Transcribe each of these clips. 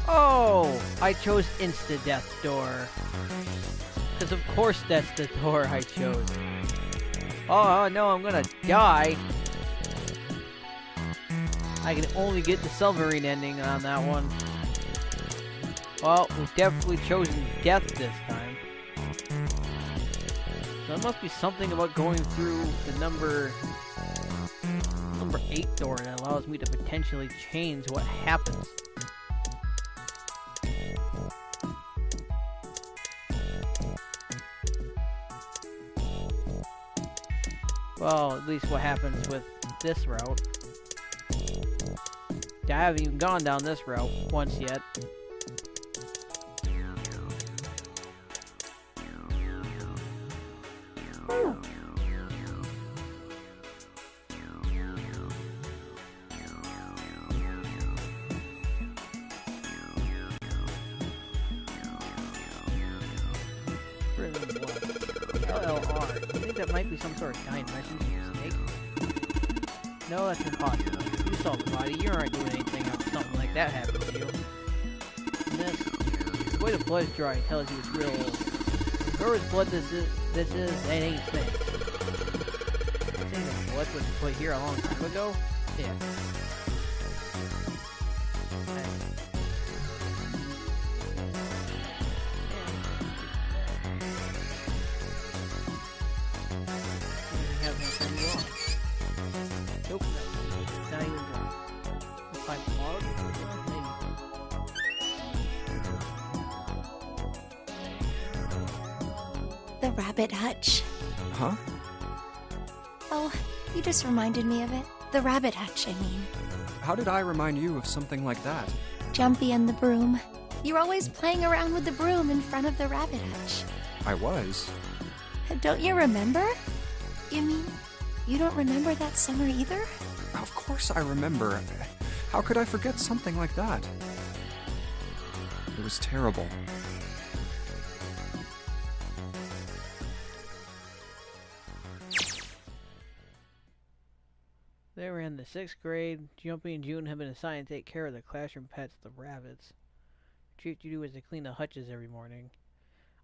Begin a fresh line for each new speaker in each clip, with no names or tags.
Oh, I chose Insta-Death Door. Because of course that's the door I chose. Oh no, I'm gonna die. I can only get the submarine ending on that one. Well, we've definitely chosen death this time. So it must be something about going through the number 8 door that allows me to potentially change what happens. Well, at least what happens with this route. I haven't even gone down this route once yet. LLR. You think that might be some sort of dimension mistake? No, that's impossible. You saw the body. You aren't doing anything after something like that happened to you. And the way the blood is dry tells you it's real old. Whoever's blood this is, it ain't snake. I think the blood was put here a long time ago? Yeah. Nope. Not even dry. If I pause, maybe.
The rabbit hutch.
Huh?
Oh, you just reminded me of it. The rabbit hutch, I mean.
How did I remind you of something like that?
Jumpy and the broom. You're always playing around with the broom in front of the rabbit hutch.
I was.
Don't you remember? You mean, you don't remember that summer either?
Of course I remember. How could I forget something like that? It was terrible.
They were in the 6th grade. Jumpy and June had been assigned to take care of the classroom pets, the rabbits. The treat you do is to clean the hutches every morning.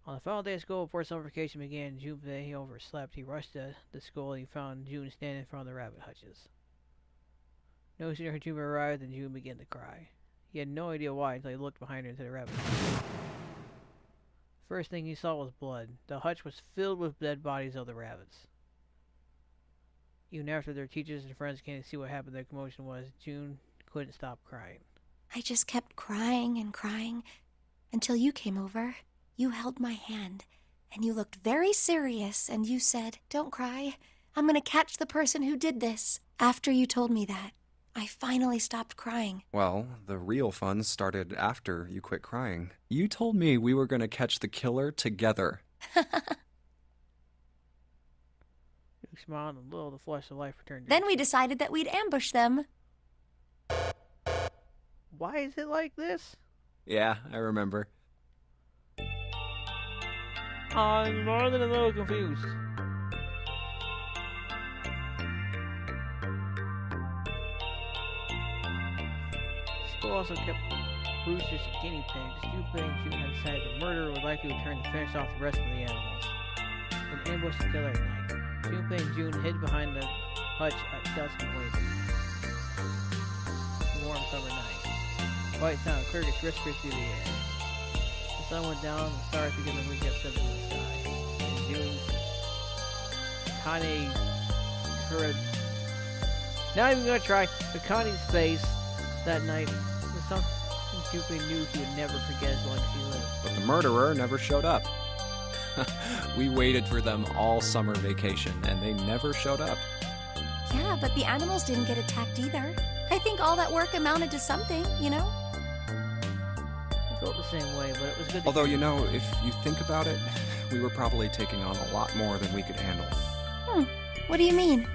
On the final day of school, before summer vacation began, Junpei overslept. He rushed to the school and he found June standing in front of the rabbit hutches. No sooner had June arrived than June began to cry. He had no idea why until he looked behind her into the rabbit hutch. First thing he saw was blood. The hutch was filled with dead bodies of the rabbits. Even after their teachers and friends came to see what happened, their commotion was, June couldn't stop crying.
I just kept crying and crying until you came over. You held my hand, and you looked very serious, and you said, "Don't cry. I'm going to catch the person who did this." After you told me that, I finally stopped crying.
Well, the real fun started after you quit crying. You told me we were going to catch the killer together.
You smiled and a little, the flush of life returned to
Then we decided that we'd ambush them.
Why is it like this?
Yeah, I remember.
I'm more than a little confused. School also kept roosters and guinea pigs. Junpei and June had decided the murderer would likely return to finish off the rest of the animals. Then ambush the killer at night. Junpei and June hid behind the hutch at dusk and waited. The warm summer night. White sound of crickets whispered through the air. The sun went down, the stars began to wink up in the sky. And June's Connie heard. Not even gonna try. But Connie's face that night was something Junpei knew he would never forget as long as he lived.
But the murderer never showed up. We waited for them all summer vacation, and they never showed up.
Yeah, but the animals didn't get attacked either. I think all that work amounted to something, you know?
I felt the same way, but it was good to
Although, you know, if you think about it, we were probably taking on a lot more than we could handle.
What do you mean?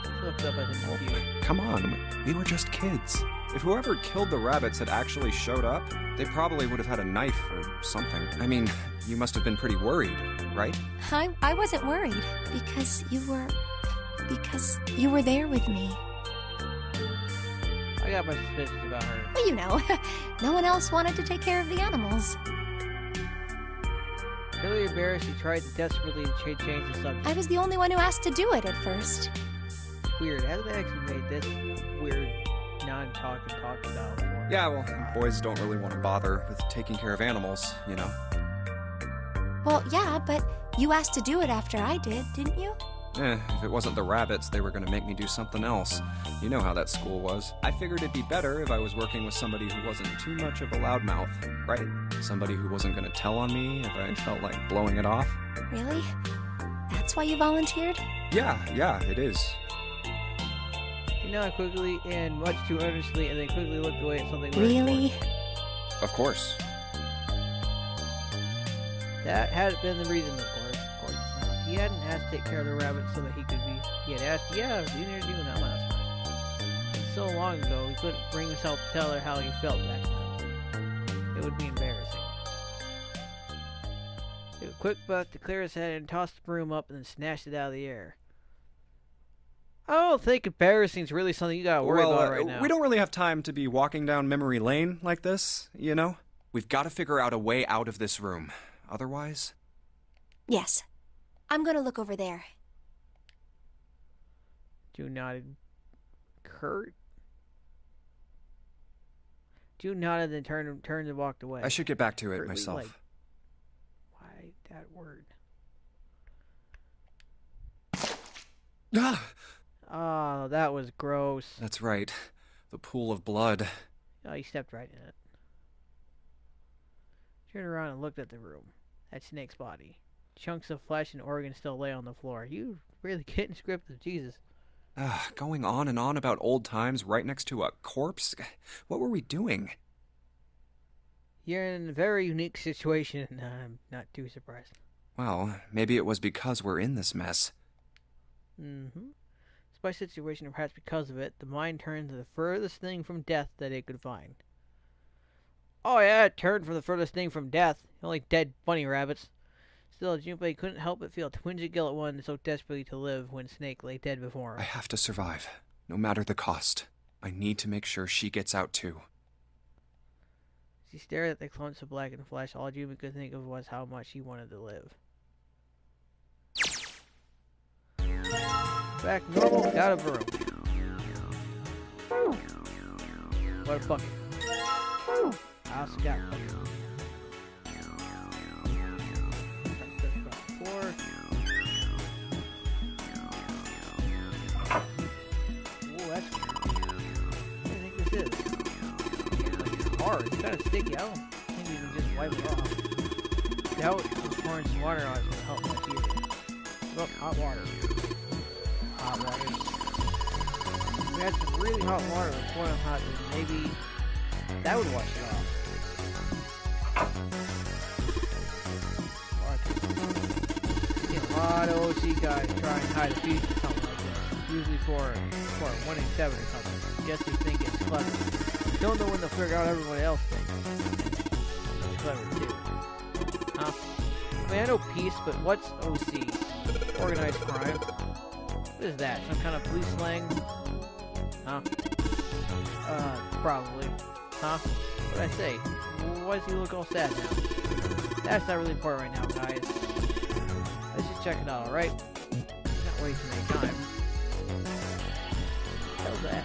She looked up at him confused.
Come on, we were just kids. If whoever killed the rabbits had actually showed up, they probably would have had a knife or something. I mean, you must have been pretty worried, right?
I wasn't worried because because you were there with me.
I got my suspicions about her.
Well, you know, no one else wanted to take care of the animals.
Really embarrassed, she tried desperately to change the subject.
I was the only one who asked to do it at first.
Weird. Hasn't they actually made this weird, non-talking style before?
Yeah, well, boys don't really want to bother with taking care of animals, you know.
Well, yeah, but you asked to do it after I did, didn't you?
If it wasn't the rabbits, they were going to make me do something else. You know how that school was. I figured it'd be better if I was working with somebody who wasn't too much of a loudmouth, right? Somebody who wasn't going to tell on me if I felt like blowing it off.
Really? That's why you volunteered?
Yeah, it is.
He nodded quickly and much too earnestly, and then quickly looked away at something.
Really?
Of course.
That had been the reason, of course. He hadn't asked to take care of the rabbit so that he could be. He had asked, yeah, you need to do that. I'm not surprised. So long ago, he couldn't bring himself to tell her how he felt back then. It would be embarrassing. He took a quick breath to clear his head and tossed the broom up and then snatched it out of the air. I don't think embarrassing is really something you gotta worry about right now.
We don't really have time to be walking down memory lane like this, you know? We've got to figure out a way out of this room. Otherwise...
Yes. I'm gonna look over there.
June nodded. Kurt? June nodded and turned and walked away.
I should get back to it
Curtly,
myself.
like, why that word?
Ah!
Oh, that was gross.
That's right. The pool of blood.
Oh, he stepped right in it. Turned around and looked at the room. That snake's body. Chunks of flesh and organs still lay on the floor. You really getting scripted, Jesus.
Going on and on about old times right next to a corpse? What were we doing?
You're in a very unique situation, and I'm not too surprised.
Well, maybe it was because we're in this mess.
Mm-hmm. Despite the situation, or perhaps because of it, the mind turned to the furthest thing from death that it could find. Oh yeah, it turned from the furthest thing from death. Only dead bunny rabbits. Still, Junpei couldn't help but feel a twinge of guilt at one so desperately to live when Snake lay dead before him.
I have to survive, no matter the cost. I need to make sure she gets out too.
As he stared at the clumps of blackened flesh, all Junpei could think of was how much he wanted to live. Back normal, got a broom. What a bucket. I also got a bucket. Whoa, that's weird. What do you think this is? It's hard. It's kind of sticky. I don't think you can just wipe it off. Doubt pouring some water on it's going to help much either. Look, hot water. Hot water. If we had some really hot water with boiling hot, then maybe that would wash it off. A lot of OC guys try and hide a piece or something like this. Usually for 1 in 7 or something. Just they think it's clever. Don't know when they'll figure out everyone else thinks. It's clever too. Huh? I mean, I know peace, but what's OC? Organized crime? What is that? Some kind of police slang? Huh? Probably. Huh? What did I say? Why does he look all sad now? That's not really important right now, guys. Let's just check it out, alright? Not wasting any time. How's that?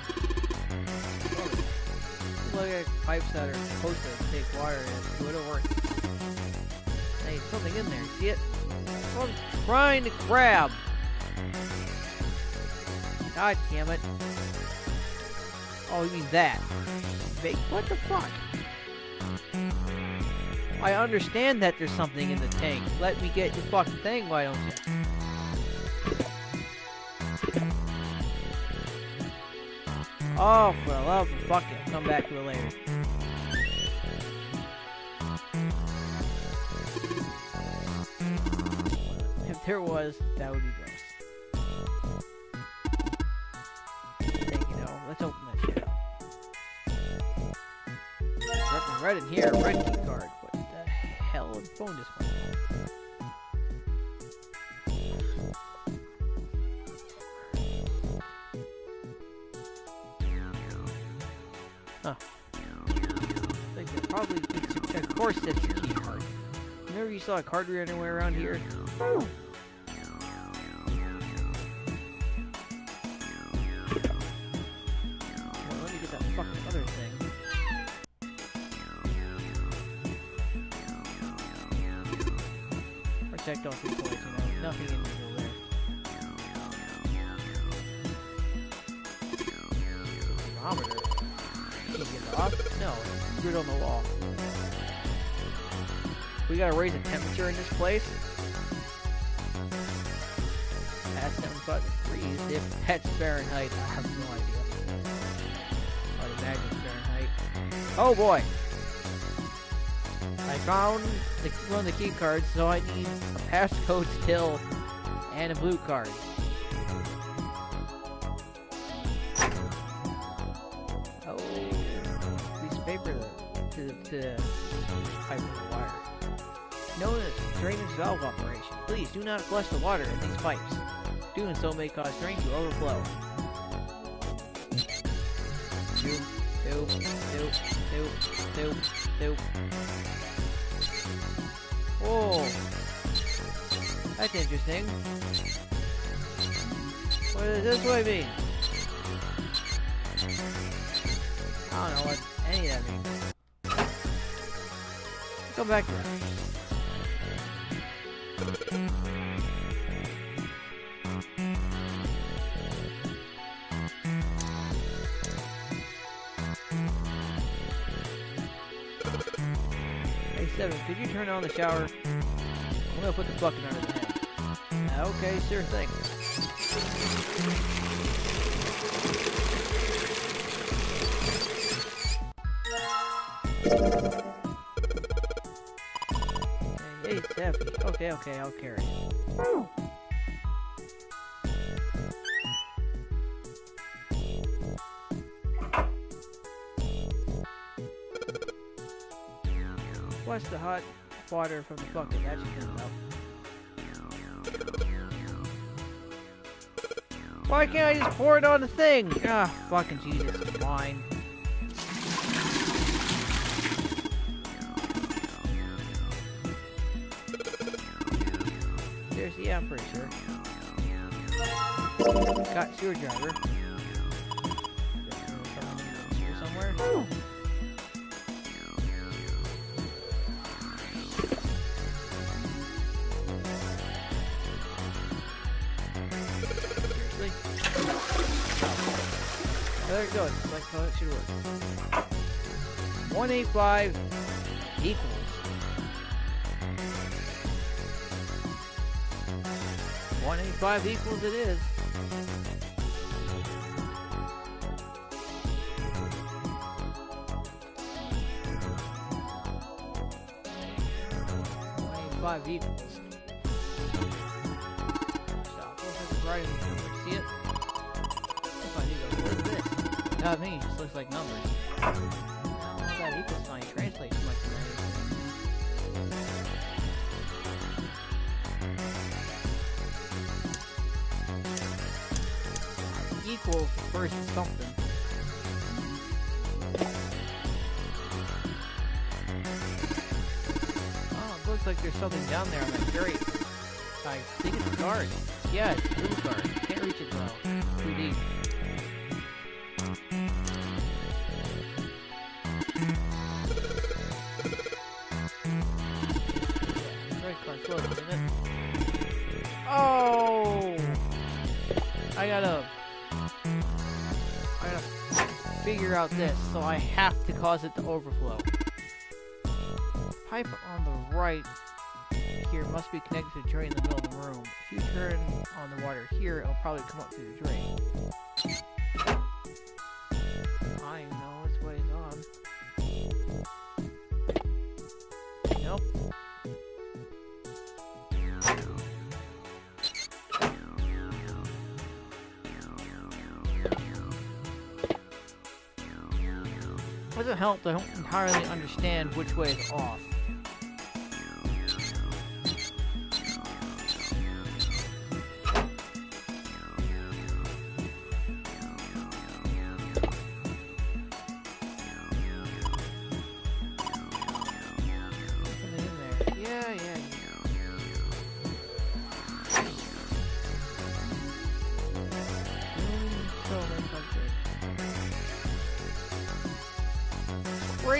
Look at pipes that are supposed to take water and do it work. Hey, something in there. See it? I'm trying to grab. God damn it. Oh, you mean that? What the fuck? I understand that there's something in the tank. Let me get your fucking thing, why don't you? Oh, for the love of fuck it. Come back to it later. If there was, that would be gross. You know, let's open that shit up. Nothing red in here. Red key card. What the hell? The phone just went off. course that's your key card. Whenever you saw a card reader anywhere around here. Well, let me get that fucking other thing. Protect all 3 points, you know, nothing in the middle there. Thermometer. Can you get it off? No, it's screwed on the wall. We gotta raise the temperature in this place. Past 75 degrees. If that's Fahrenheit, I have no idea. I'd imagine it's Fahrenheit. Oh boy! I found one of the key cards, so I need a passcode still and a blue card. Oh, piece of paper to pipe of the wire. Known as drainage valve operation. Please do not flush the water in these pipes. Doing so may cause drain to overflow. Doop, doop, doop, doop, doop, doop. Whoa, that's interesting. What does this way mean? I don't know what any of that means. Come back to that. Hey, Seven, could you turn on the shower? I'm gonna put the bucket under the head. Okay, sure thing. Hey, it's heavy. Okay, I'll carry it. Flush the hot water from the bucket. That should come up. Why can't I just pour it on the thing? Ah, fucking Jesus, fine. Seriously, yeah, I'm pretty sure. Got sewer driver. Here somewhere? There it goes. It's like how it should work. 185 equals 185 equals it is. Equals. Stop. Looks like it's writing number. See it? If I need to what is this? No, I think it just looks like numbers. Now, that equals sign translates much of anything. Equals first something. Looks like there's something down there on that crate. I think it's a card. Yeah, it's a blue card. Can't reach it though. Too deep. Yeah, red card floating, isn't it? Oh! I gotta figure out this, so I have to cause it to overflow. Pipe on the right here must be connected to a drain in the middle of the room. If you turn on the water here, it'll probably come up through the drain. I know which way it's on. Nope. Doesn't help that I don't entirely understand which way is off.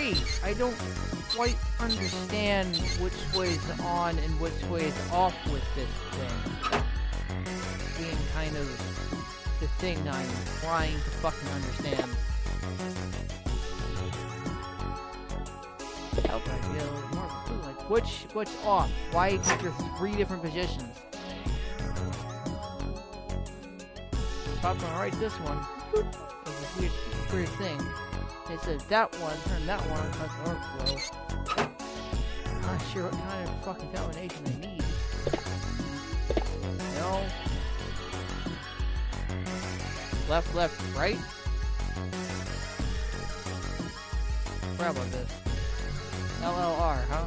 wait, I don't quite understand which way is on and which way is off with this thing. Being kind of the thing I'm trying to fucking understand. How can I get a little more clue? Like, which off? Why is there 3 different positions? If I'm gonna write this one, boop, there's this weird thing. It says that one, turn that one, that's overflow. I'm not sure what kind of fucking combination I need. No. Left, left, right? Forgot about this. LLR, huh?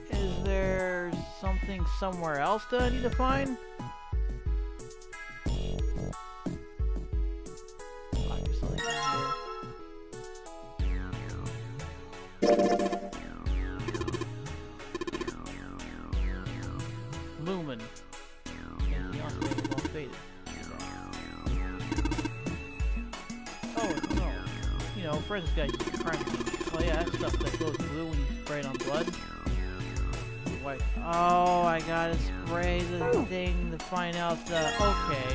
Is there something somewhere else that I need to find? Fuck, there's something in here. Lumen. Anything else that is well faded? Oh, no. You know, Fred's got crime scene. Oh yeah, that stuff that goes blue when you spray it on blood. White. Oh, I gotta spray the thing to find out the... Okay.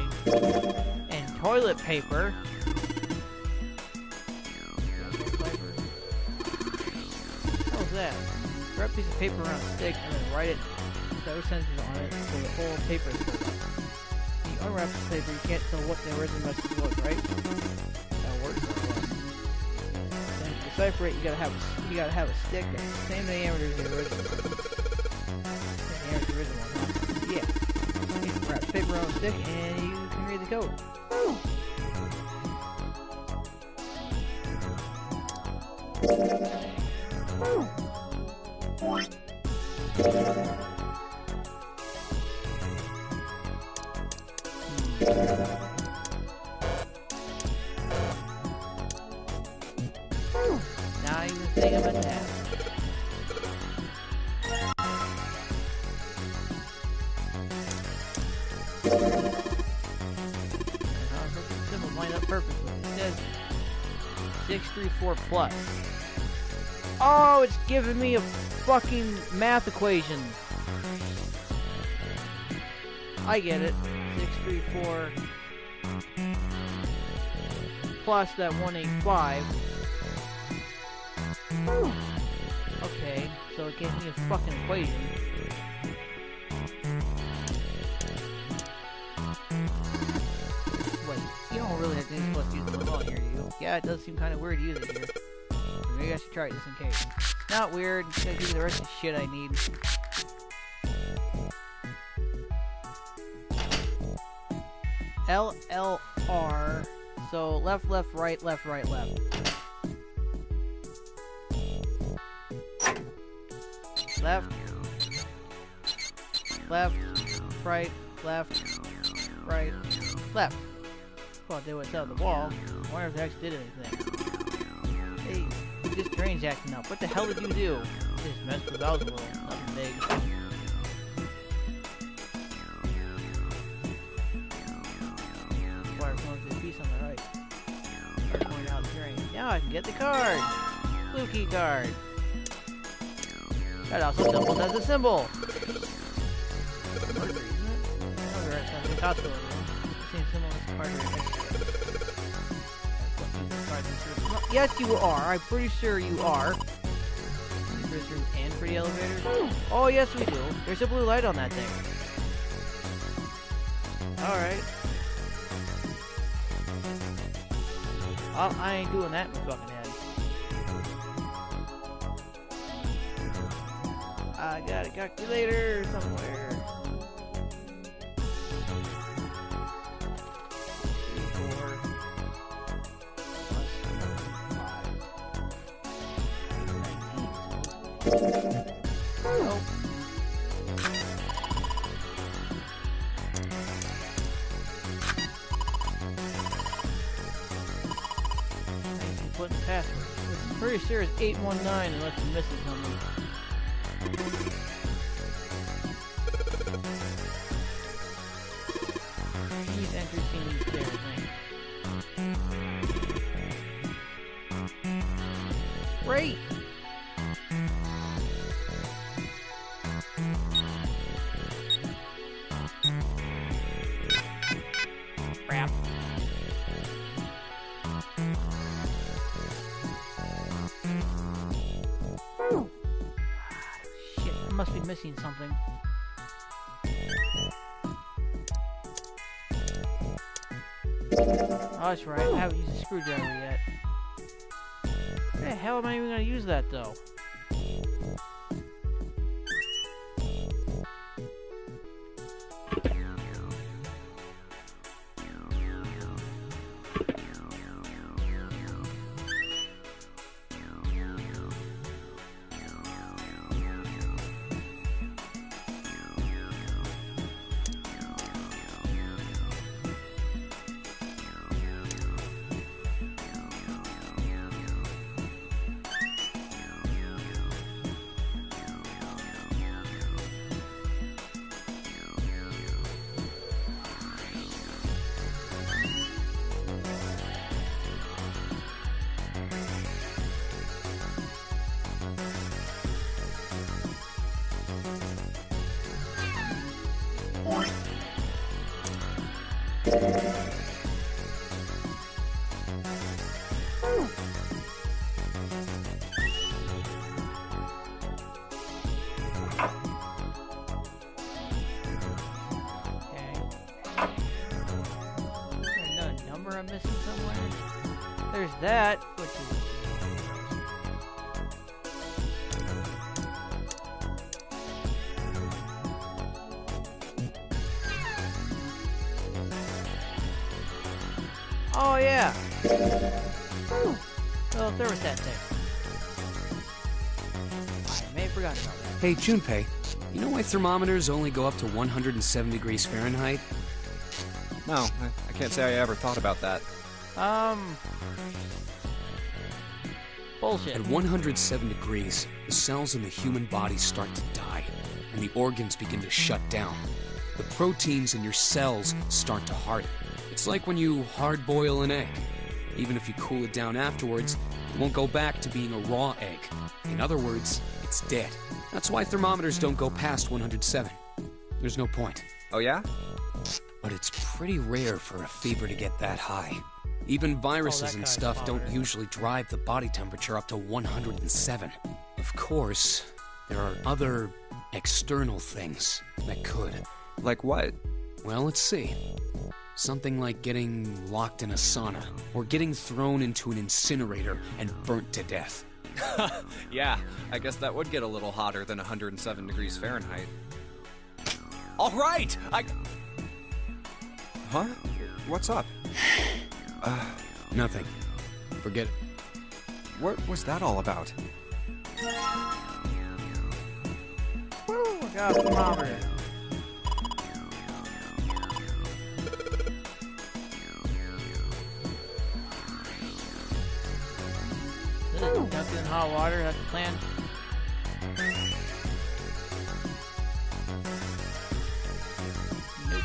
And toilet paper. What was that? Wrap a piece of paper around a stick and then write it. Several sentences on it so the whole paper is filled up. When you unwrap the paper, you can't tell what the original message was, right? That works more or less. Then to decipher it, you gotta have a stick that's the same diameter as the original. Yeah. You can wrap paper on a stick and you can read the code. Not even thinking about that. Symbols line up perfectly. It says 634 plus. Oh, it's giving me a fucking math equation. I get it. 634 plus that 185. Okay, so it gave me a fucking equation. Wait, you don't really have anything supposed to use the phone here, do you? Yeah, it does seem kind of weird to use it here. Maybe I should try it just in case. Not weird, it's gonna give me the rest of the shit I need. LLR. So left, left, right, left, right, left. Left. Left. Right. Left. Right. Left. Well, they went out of the wall. I wonder if they actually did anything. Hey, this train's acting up. What the hell did you do? Just messed with valves a little. Nothing big. Wire going to the piece on the right. Start going out the drain. Now I can get the card. Blue key card. That also doubles as a symbol. Mercury, isn't it? No, the right side of the Costco. Same symbol as the card. Yes, you are. I'm pretty sure you are. And for the elevator? Oh, yes, we do. There's a blue light on that thing. Alright. Well, I ain't doing that in my fucking head. I got a calculator somewhere. 4 plus 5. Nope. Put in password. It's pretty sure it's 819 unless I'm missing something. These entries seem to be clear, I think. Great! Crap. Shit, I must be missing something. Oh, that's right, I haven't used a screwdriver yet. Where the hell am I even gonna use that, though? I'm missing somewhere. There's that, which is... Oh yeah! Well, there was that thing. I may have forgotten about that.
Hey, Junpei, you know why thermometers only go up to 107 degrees Fahrenheit?
No, I can't say I ever thought about that.
Bullshit.
At 107 degrees, the cells in the human body start to die, and the organs begin to shut down. The proteins in your cells start to harden. It's like when you hard-boil an egg. Even if you cool it down afterwards, it won't go back to being a raw egg. In other words, it's dead. That's why thermometers don't go past 107. There's no point.
Oh yeah?
But it's pretty rare for a fever to get that high. Even viruses and stuff don't usually drive the body temperature up to 107. Of course, there are other external things that could.
Like what?
Well, let's see. Something like getting locked in a sauna, or getting thrown into an incinerator and burnt to death.
Yeah, I guess that would get a little hotter than 107 degrees Fahrenheit. All right! Huh? What's up?
Nothing. Forget it.
What was that all about?
Woo! I got a thermometer. Dunked in hot water, that's the plan. Nope.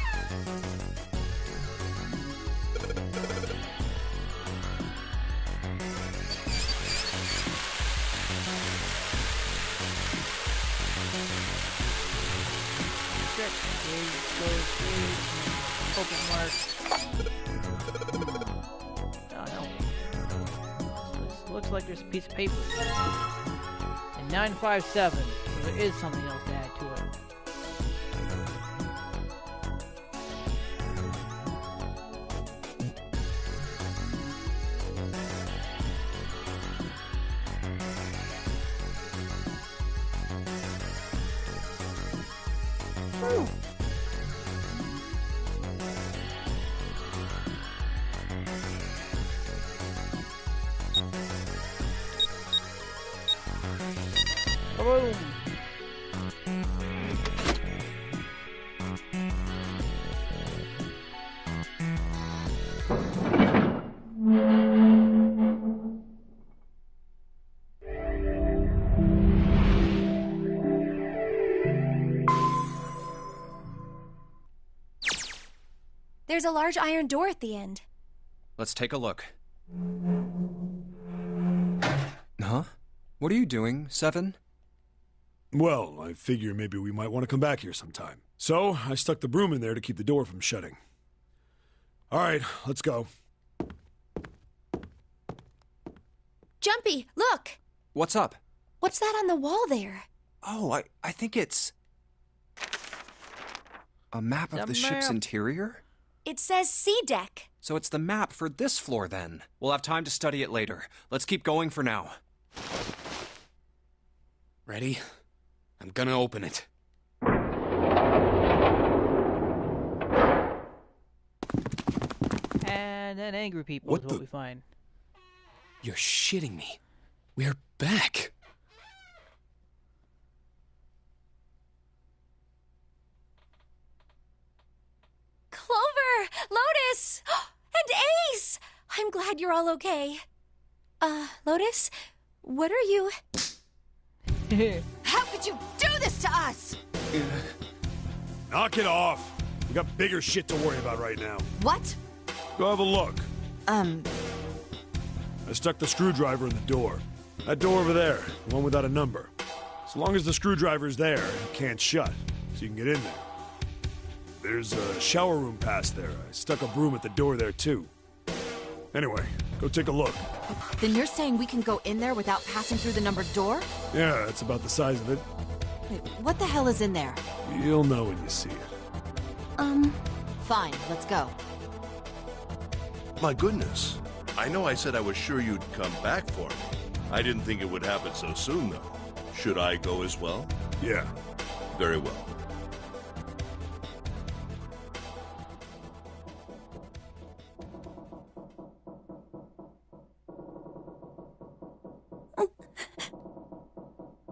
Check. Open mark. Oh no. Looks like there's a piece of paper. And 957, so there is something else to add to it. Boom!
There's a large iron door at the end.
Let's take a look. Huh? What are you doing, Seven?
Well, I figure maybe we might want to come back here sometime. So, I stuck the broom in there to keep the door from shutting. Alright, let's go.
Jumpy, look!
What's up?
What's that on the wall there?
Oh, I think it's... a map of the ship's interior?
It says C deck.
So it's the map for this floor, then. We'll have time to study it later. Let's keep going for now.
Ready? I'm gonna open it.
And then angry people
What
is what
the-
we find.
You're shitting me. We're back.
Clover! Lotus! And Ace! I'm glad you're all okay. Lotus? What are you...
How could you do this to us?
Knock it off! We got bigger shit to worry about right now.
What?
Go have a look.
Um,
I stuck the screwdriver in the door. That door over there, the one without a number. As long as the screwdriver's there, it can't shut, so you can get in there. There's a shower room past there. I stuck a broom at the door there, too. Anyway, go take a look.
then you're saying we can go in there without passing through the numbered door?
Yeah, it's about the size of it.
Wait, what the hell is in there?
You'll know when you see it.
Fine, let's go.
My goodness. I know I said I was sure you'd come back for me. I didn't think it would happen so soon, though. Should I go as well?
Yeah.
Very well.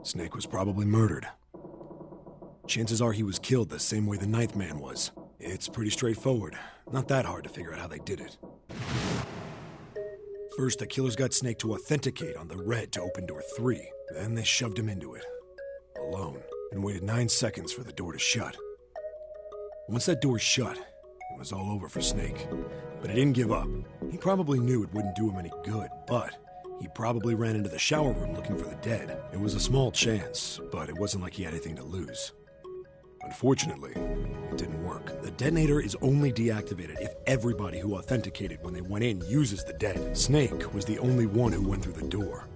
Snake was probably murdered. Chances are he was killed the same way the Ninth Man was. It's pretty straightforward. Not that hard to figure out how they did it. First, the killers got Snake to authenticate on the red to open door 3. Then they shoved him into it. Alone. And waited 9 seconds for the door to shut. Once that door shut, it was all over for Snake. But he didn't give up. He probably knew it wouldn't do him any good, but he probably ran into the shower room looking for the dead. It was a small chance, but it wasn't like he had anything to lose. Unfortunately, it didn't work. The detonator is only deactivated if everybody who authenticated when they went in uses the dead. Snake was the only one who went through the door.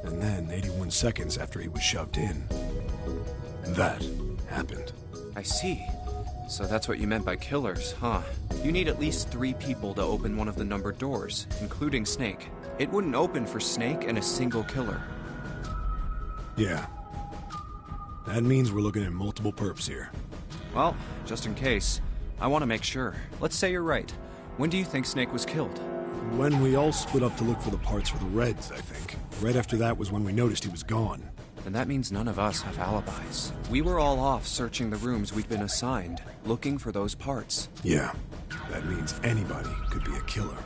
And then, 81 seconds after he was shoved in, that happened.
I see. So that's what you meant by killers, huh? You need at least 3 people to open one of the numbered doors, including Snake. It wouldn't open for Snake and a single killer.
Yeah. That means we're looking at multiple perps here.
Well, just in case, I want to make sure. Let's say you're right. When do you think Snake was killed?
When we all split up to look for the parts for the Reds, I think. Right after that was when we noticed he was gone.
Then that means none of us have alibis. We were all off searching the rooms we'd been assigned, looking for those parts.
Yeah. That means anybody could be a killer.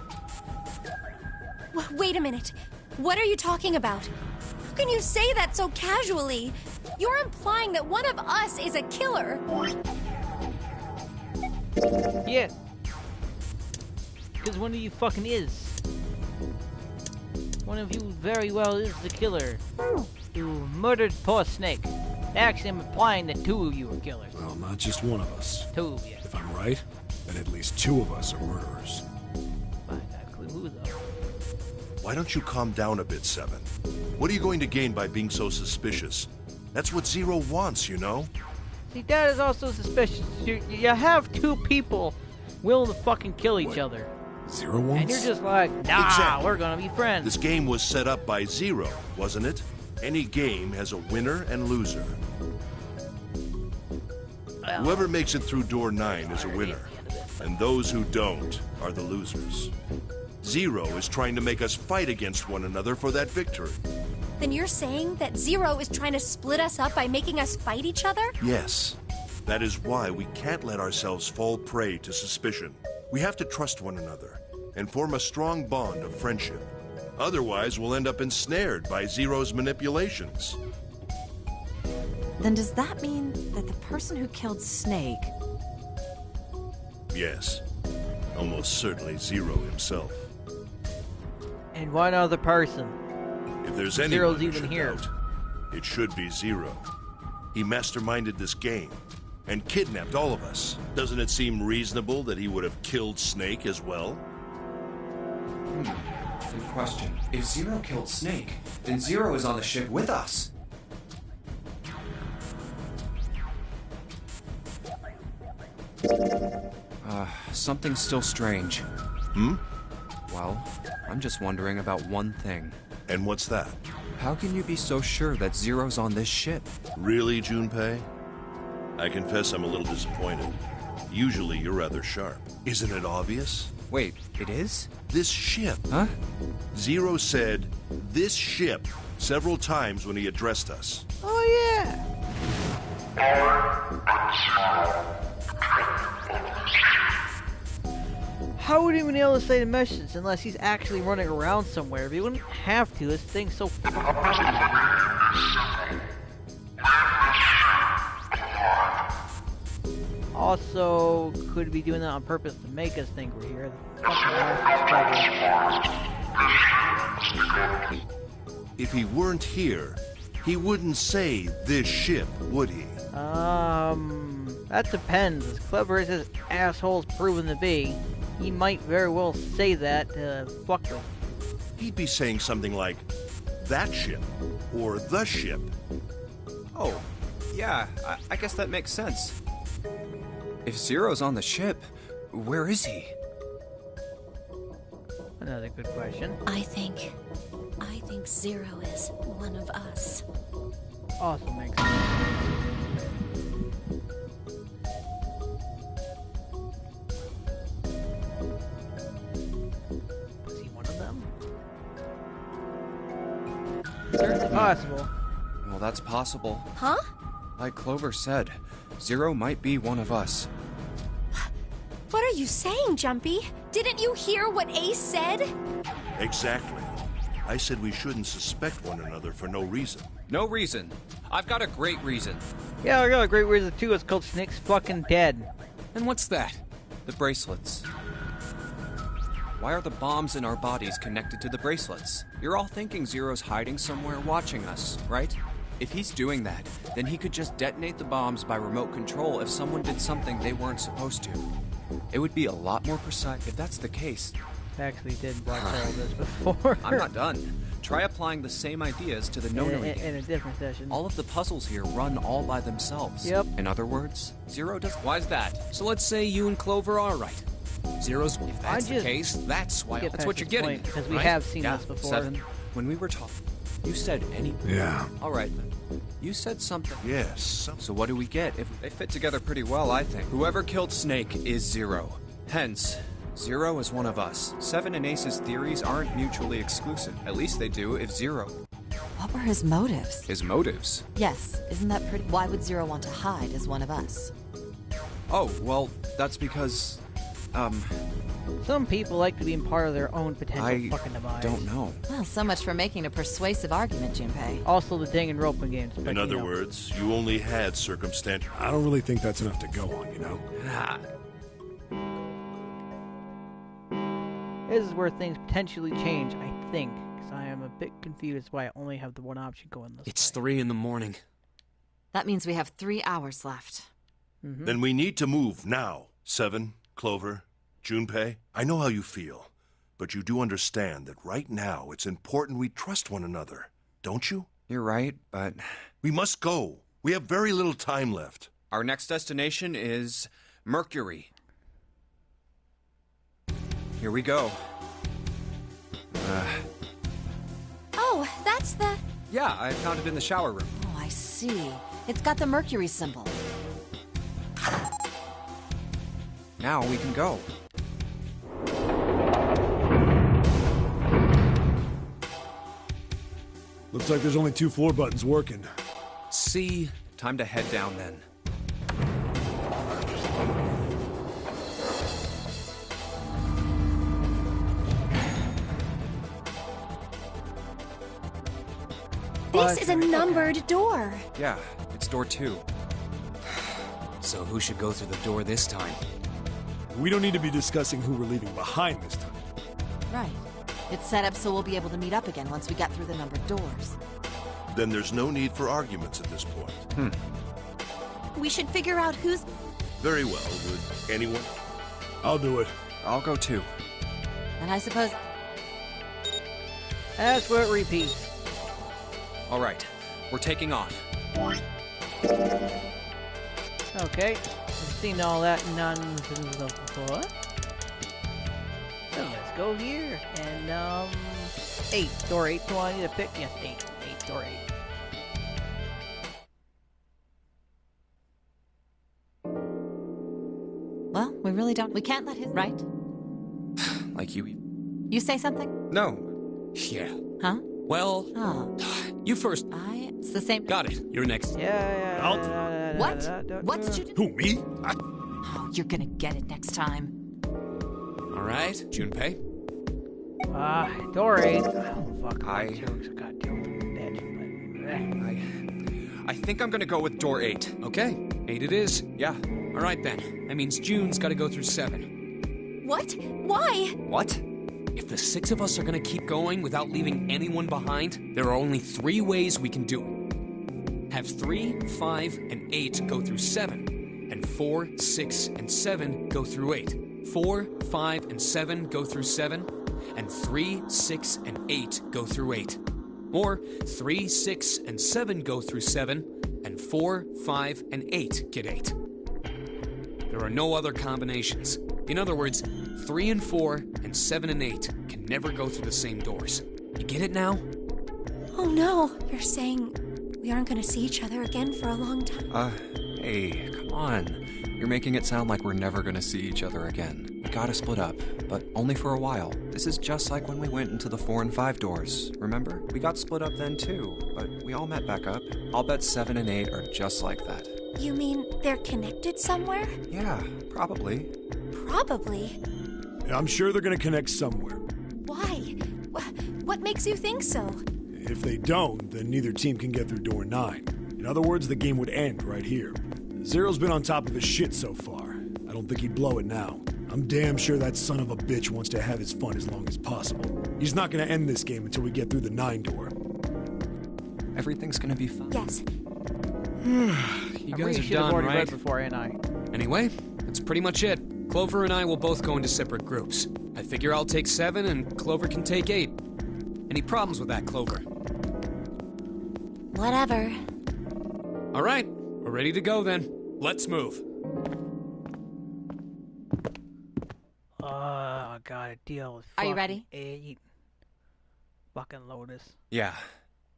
Wait a minute. What are you talking about? How can you say that so casually? You're implying that one of us is a killer.
Yeah. Because one of you fucking is. One of you very well is the killer. You murdered poor Snake. Actually, I'm implying that 2 of you are killers.
Well, not just one of us.
2 of you.
If I'm right, then at least 2 of us are murderers.
Find that clue who though.
Why don't you calm down a bit, Seven? What are you going to gain by being so suspicious? That's what Zero wants, you know?
See, that is also suspicious. You have 2 people willing to fucking kill each
What?
other.
Zero ones?
And you're just like, nah,
Exactly.
we're gonna be friends.
This game was set up by Zero, wasn't it? Any game has a winner and loser. Whoever makes it through door 9 is a winner, and those who don't are the losers. Zero is trying to make us fight against one another for that victory.
Then you're saying that Zero is trying to split us up by making us fight each other?
Yes. That is why we can't let ourselves fall prey to suspicion. We have to trust one another and form a strong bond of friendship. Otherwise, we'll end up ensnared by Zero's manipulations.
Then does that mean that the person who killed Snake...
Yes. Almost certainly Zero himself.
And one other person.
If there's
Zero's
anyone who
even
should
here.
doubt, it should be Zero. He masterminded this game and kidnapped all of us. Doesn't it seem reasonable that he would have killed Snake as well?
Good question. If Zero killed Snake, then Zero is on the ship with us. Something's still strange. Well, I'm just wondering about one thing.
And what's that?
How can you be so sure that Zero's on this ship?
Really, Junpei? I confess I'm a little disappointed. Usually you're rather sharp. Isn't it obvious?
Wait, it is?
This ship.
Huh?
Zero said, "this ship," several times when he addressed us.
Oh, yeah. How would he even be able to say the message unless he's actually running around somewhere? If he wouldn't have to, this thing's so fucking heavy. Also, could be doing that on purpose to make us think we're here. The fucking ass is clever.
If he weren't here, he wouldn't say "this ship," would he?
That depends. As clever as this asshole's proven to be, he might very well say that to fuck them.
He'd be saying something like, "that ship," or "the ship."
Oh, yeah, I guess that makes sense. If Zero's on the ship, where is he?
Another good question.
I think Zero is one of us.
Also makes sense. Is he one of them? Certainly possible.
Well, that's possible.
Huh?
Like Clover said, Zero might be one of us.
What are you saying, Jumpy? Didn't you hear what Ace said?
Exactly. I said we shouldn't suspect one another for no reason.
No reason. I've got a great reason.
Yeah, I got a great reason too. It's called Snake's fucking dead.
And what's that?
The bracelets. Why are the bombs in our bodies connected to the bracelets? You're all thinking Zero's hiding somewhere watching us, right? If he's doing that, then he could just detonate the bombs by remote control if someone did something they weren't supposed to. It would be a lot more precise if that's the case.
Actually did watch all this before.
I'm not done. Try applying the same ideas to the no-knowing
in
game.
a different session.
All of the puzzles here run all by themselves.
Yep.
In other words, Zero does...
Why's that? So let's say you and Clover are right. Zero's... If that's the
just
case, that's why...
Get
That's
past
what you're
this
getting
point,
at,
because we
right?
have seen
Yeah,
this before.
7. When we were talking, you said any...
Yeah.
All right, then. You said something.
Yes.
So what do we get? If they fit together pretty well, I think. Whoever killed Snake is Zero. Hence, Zero is one of us. 7 and Ace's theories aren't mutually exclusive. At least they do if Zero.
What were his motives?
His motives?
Yes, isn't that pretty? Why would Zero want to hide as one of us?
Oh, well, that's because...
Some people like to be in part of their own potential
I
fucking demise.
don't know.
Well, so much for making a persuasive argument, Junpei.
Also the dang and roping games. but,
In
you
other
know.
words, you only had circumstantial.
I don't really think that's enough to go on, you know?
This is where things potentially change, I think. Because I am a bit confused why I only have the one option going this
It's
way.
3 in the morning.
That means we have 3 hours left.
Then we need to move now. 7, Clover, Junpei, I know how you feel, but you do understand that right now it's important we trust one another, don't you?
You're right, but...
We must go. We have very little time left.
Our next destination is Mercury. Here we go.
Oh, that's the...
Yeah, I found it in the shower room.
Oh, I see. It's got the Mercury symbol.
Now we can go.
Looks like there's only 2 floor buttons working.
See? Time to head down then.
This is a numbered door.
Yeah, it's door 2.
So who should go through the door this time?
We don't need to be discussing who we're leaving behind this time.
Right. It's set up so we'll be able to meet up again once we get through the numbered doors.
Then there's no need for arguments at this point.
We should figure out who's...
Very well. Would anyone?
I'll do it.
I'll go too.
And I suppose...
That's where it repeats.
All right, we're taking off.
Okay, we've seen all that nonsense before. So let's go here. And, 8. Door 8. So I need to pick. Yes, 8. 8. Door 8.
Well, we really don't... We can't let his... Right?
Like you.
You say something?
No.
Yeah.
Huh?
Well,
Oh.
you first.
It's the same...
Got it. You're next.
Yeah.
What did you do?
Who, me?
Oh, you're gonna get it next time.
All right, Junpei.
Door 8. Oh, fuck.
I
God damn it.
I think I'm gonna go with door 8.
Okay, 8 it is.
Yeah.
All right then. That means June's got to go through 7.
What? Why?
What?
If the 6 of us are gonna keep going without leaving anyone behind, there are only 3 ways we can do it. Have 3, 5, and 8 go through 7, and 4, 6, and 7 go through 8. 4, 5, and 7 go through 7, and 3, 6, and 8 go through 8. Or 3, 6, and 7 go through 7, and 4, 5, and 8 get 8. There are no other combinations. In other words, 3 and 4 and 7 and 8 can never go through the same doors. You get it now?
Oh no, you're saying we aren't gonna see each other again for a long time?
Hey, come on. You're making it sound like we're never gonna see each other again. We gotta split up, but only for a while. This is just like when we went into the 4 and 5 doors, remember? We got split up then too, but we all met back up. I'll bet 7 and 8 are just like that.
You mean they're connected somewhere?
Yeah, probably.
Probably.
I'm sure they're gonna connect somewhere.
Why? What makes you think so?
If they don't, then neither team can get through door 9. In other words, the game would end right here. Zero's been on top of his shit so far. I don't think he'd blow it now. I'm damn sure that son of a bitch wants to have his fun as long as possible. He's not gonna end this game until we get through the 9 door.
Everything's gonna be fine.
Yes.
You guys are done,
already read
right?
before, ain't I?
Anyway, that's pretty much it. Clover and I will both go into separate groups. I figure I'll take 7 and Clover can take 8. Any problems with that, Clover?
Whatever.
All right, we're ready to go then. Let's move.
I gotta deal with
Are you
fucking
ready?
8. Fucking Lotus.
Yeah.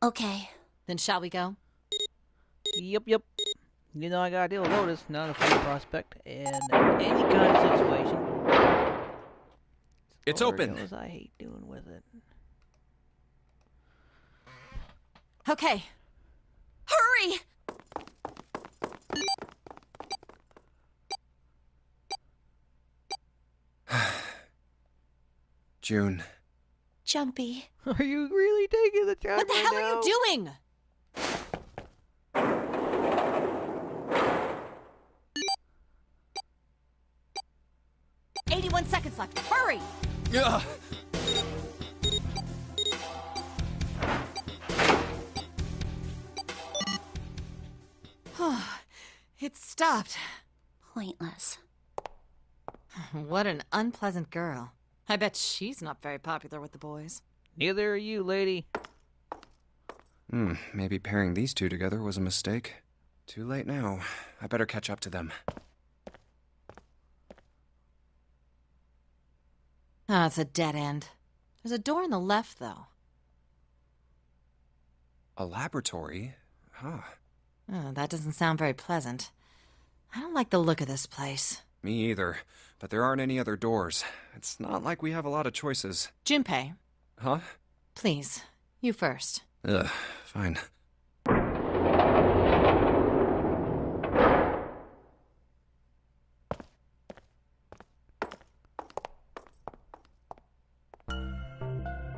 Okay.
Then shall we go?
Yep. You know I gotta deal with Lotus, not a fun prospect, in any kind of situation.
It's
Lord
open.
knows I hate doing with it.
Okay.
Hurry!
June.
Jumpy.
Are you really taking the time
What the
right
hell
now?
are you doing? $81 left. Hurry!
Ugh.
It stopped.
Pointless.
What an unpleasant girl. I bet she's not very popular with the boys.
Neither are you, lady.
Maybe pairing these two together was a mistake. Too late now. I better catch up to them.
Ah, it's a dead end. There's a door on the left, though.
A laboratory? Huh.
Oh, that doesn't sound very pleasant. I don't like the look of this place.
Me either. But there aren't any other doors. It's not like we have a lot of choices.
Junpei,
Huh?
please, you first.
Ugh, fine.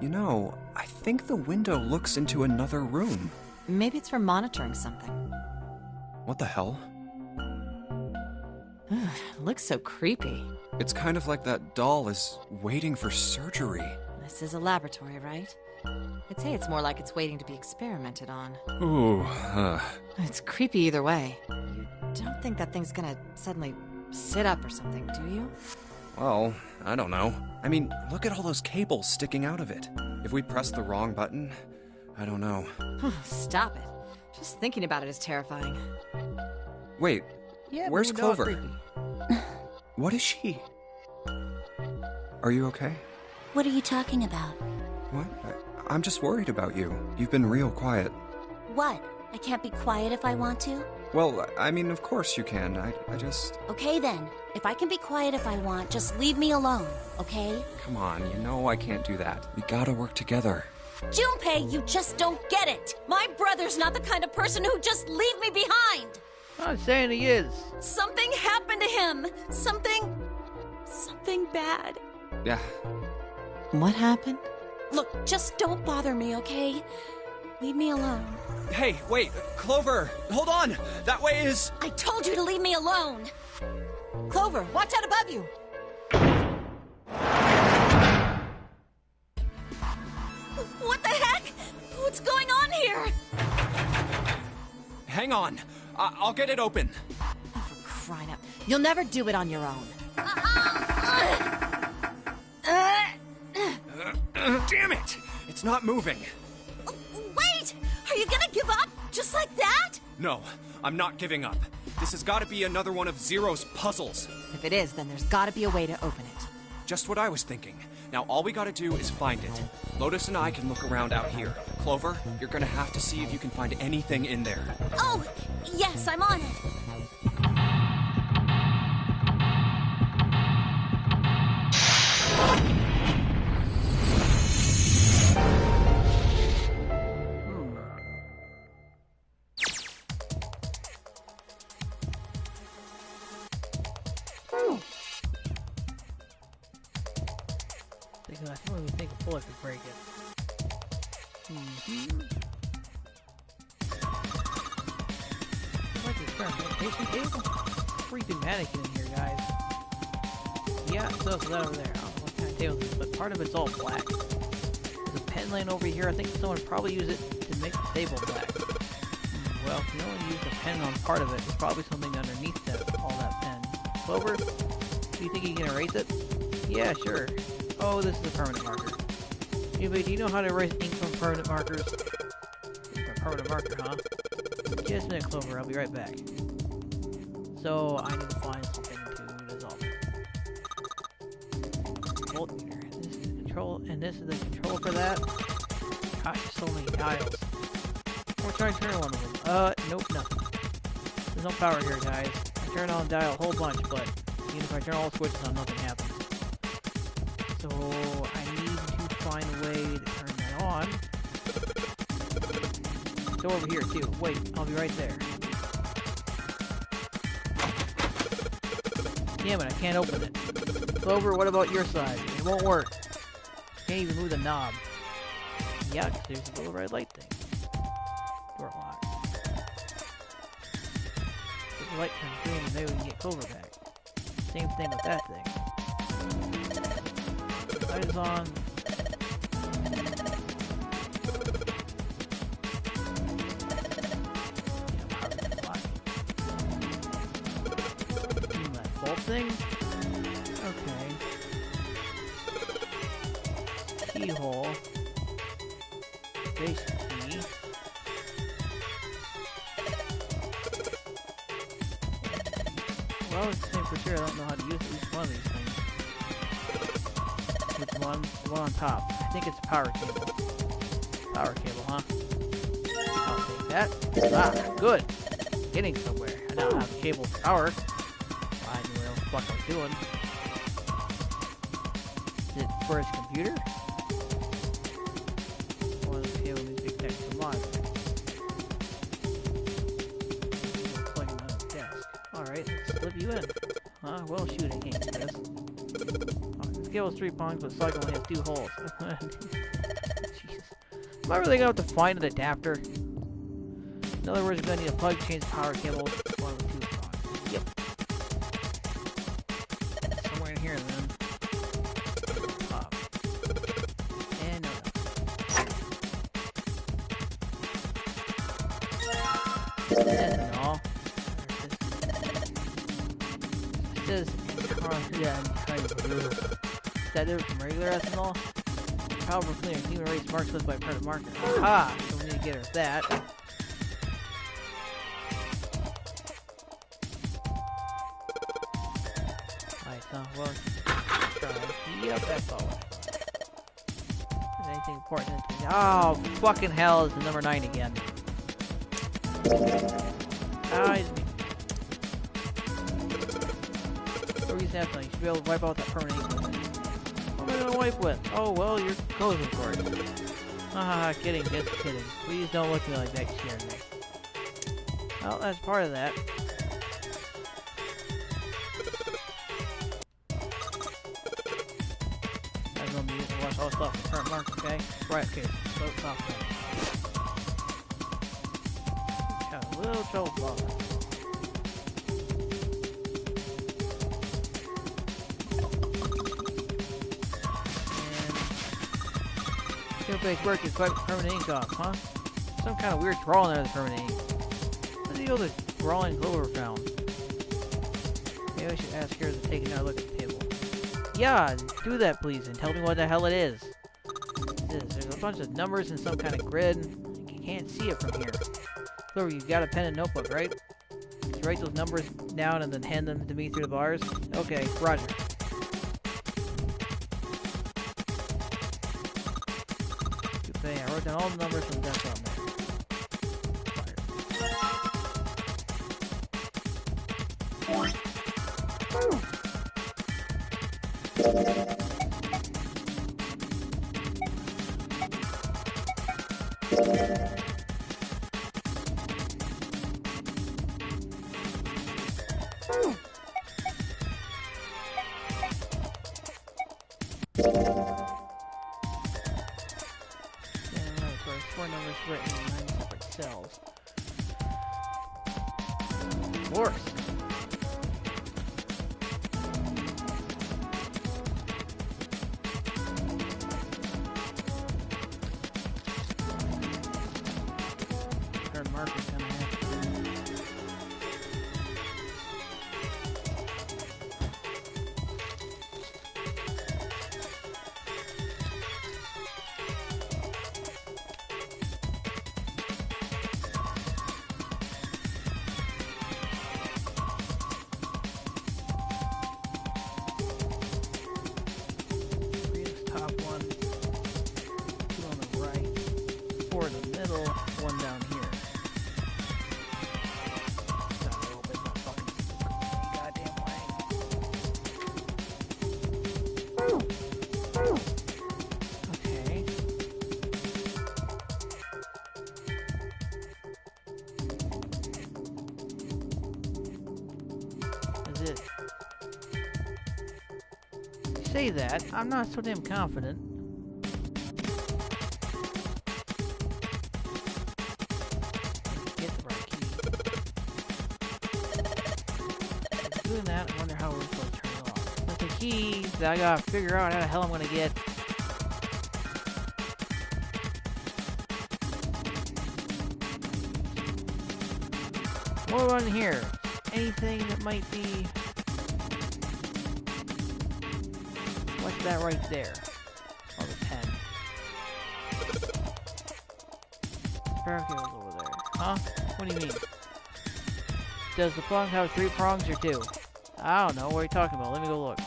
You know, I think the window looks into another room.
Maybe it's for monitoring something.
What the hell?
Looks so creepy.
It's kind of like that doll is waiting for surgery.
This is a laboratory, right? I'd say it's more like it's waiting to be experimented on.
Ooh,
It's creepy either way. You don't think that thing's gonna suddenly sit up or something, do you?
well, I don't know. I mean, look at all those cables sticking out of it. If we press the wrong button, I don't know.
Stop it. Just thinking about it is terrifying.
Wait,
Yeah,
where's
but we're not
Clover?
creepy.
What is she? Are you okay?
What are you talking about?
What? I'm just worried about you. You've been real quiet.
What? I can't be quiet if I want to?
Well, I mean, of course you can. I just...
Okay then. If I can be quiet if I want, just leave me alone, okay?
Come on, you know I can't do that. We gotta work together.
Junpei, you just don't get it! My brother's not the kind of person who'd just leave me behind!
I'm not saying he is.
Something happened to him! Something bad.
Yeah.
What happened?
Look, just don't bother me, okay? Leave me alone.
Hey, wait, Clover, hold on. That way is...
I told you to leave me alone!
Clover, watch out above you!
What the heck? What's going on here?
Hang on. I'll get it open.
Oh, for crying out. You'll never do it on your own.
Damn it! It's not moving.
Wait! Are you gonna give up? Just like that?
No, I'm not giving up. This has got to be another one of Zero's puzzles.
If it is, then there's gotta be a way to open it.
Just what I was thinking. Now all we gotta do is find it. Lotus and I can look around out here. Clover, you're gonna have to see if you can find anything in there.
Oh, yes, I'm on it.
I don't even think a bullet could break it. Like experimentation table? Freaking mannequin in here, guys. Yeah, so it's that over there. I don't know what kind of table it is, but part of it's all black. There's a pen laying over here. I think someone probably used it to make the table black. Well, if you only used a pen on part of it, there's probably something underneath that, all that pen. Clover, do you think you can erase it? Yeah, sure. Oh, this is a permanent marker. Anybody, do you know how to erase ink from permanent markers? A permanent marker, huh? Just a minute, Clover. I'll be right back. So, I need to find something to dissolve it. Voltmeter. This is the control, and this is the control for that. Gosh, there's so many dials. We'll try and turn one of them. Nope, nothing. There's no power here, guys. I turn on dial a whole bunch, but even if I turn all the switches on, nothing happens. So, I need to find a way to turn that on. Go over here, too. Wait, I'll be right there. Damn it, I can't open it. Clover, what about your side? It won't work. Can't even move the knob. Yeah, 'cause there's a little red light thing. Door locked. If the light turns green, maybe we can get Clover back. Same thing with that thing. Light is on. That fault thing? Okay. Keyhole. Base key. Well, I would say for sure I don't know how to use at least one of these things. Which one? The one on top. I think it's a power cable. Power cable, huh? I'll take that. Ah, good. Getting somewhere. I now have a cable for power. I knew where else fuck I was doing. Is it for his computer? One of the cable needs to be connected to the monitor. Plug him on the desk. Alright, let's slip you in. Huh? Well, shoot, I can't do this. This cable is 3 prongs, but the socket only has 2 holes. Jesus. Am I really going to have to find an adapter? In other words, I'm going to need a plug, change the power cable, one with 2 prongs. Yep. Somewhere in here, then. Pop. And no. Ethanol. It says, yeah, is that different from regular ethanol? Powerful cleaner, human race marks with by permanent marker. Aha! So we need to get her that. Alright, so, well, try. Yep, that's all. Is anything important? Oh, fucking hell, it's the number 9 again. You should be able to wipe out that permanent ink with it. What am I gonna wipe with? Oh, well, your clothes, of course. Haha, kidding, just kidding. Please don't look at me like that, you scared me. Well, that's part of that. I'm gonna be using to wash all stuff with current mark, okay? Right, okay, so soft now. Got a little trouble about that. Everybody's work is quite permanent ink off, huh? Some kind of weird drawing there with the permanent ink. What the deal with the drawing Clover found? Maybe I should ask her to take another look at the table. Yeah, do that please, and tell me what the hell it is. There's a bunch of numbers and some kind of grid. You can't see it from here. Clover, you got a pen and notebook, right? Just write those numbers down and then hand them to me through the bars? Okay, roger. I wrote down all the numbers from the desk on there. Four numbers written in 9 separate cells. Worse. Her marker's gonna have to. One down here. Got a little bit more fucking goddamn way. Okay. Is it? You say that, I'm not so damn confident. That, I wonder how we're supposed to turn it off. With the key that I gotta figure out how the hell I'm gonna get. More on here. Anything that might be. What's that right there? Oh, the pen. Power cable's over there. Huh? What do you mean? Does the plug have 3 prongs or 2? I don't know. What are you talking about? Let me go look.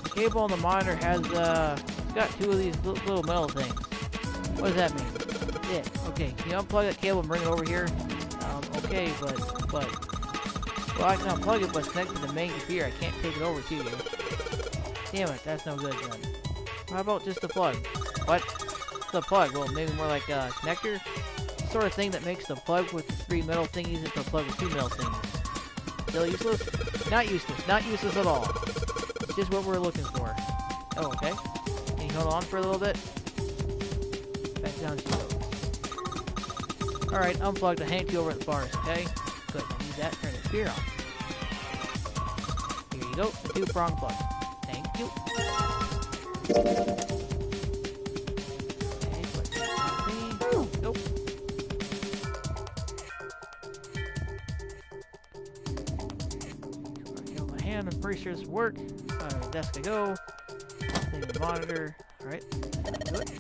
The cable on the monitor has, it's got 2 of these little metal things. What does that mean? Yeah. Okay. Can you unplug that cable and bring it over here? Okay, but Well, I can unplug it, but it's connected to the main computer. I can't take it over to you. Damn it, that's no good then. How about just the plug? What? The plug? Well, maybe more like a connector? The sort of thing that makes the plug with the 3 metal thingies into a plug with 2 metal thingies. Still useless? Not useless. Not useless at all. It's just what we're looking for. Oh, okay. Can you hold on for a little bit? Back down she goes. Alright, unplugged. I hand you over at the bars, okay? Good. I need that. Turn the computer on. Here you go. The 2-prong plug. Thank you. Okay, put that on. Nope. Got my hand. I'm pretty sure this will work. Desk to go. Thing the monitor. Alright. Do it.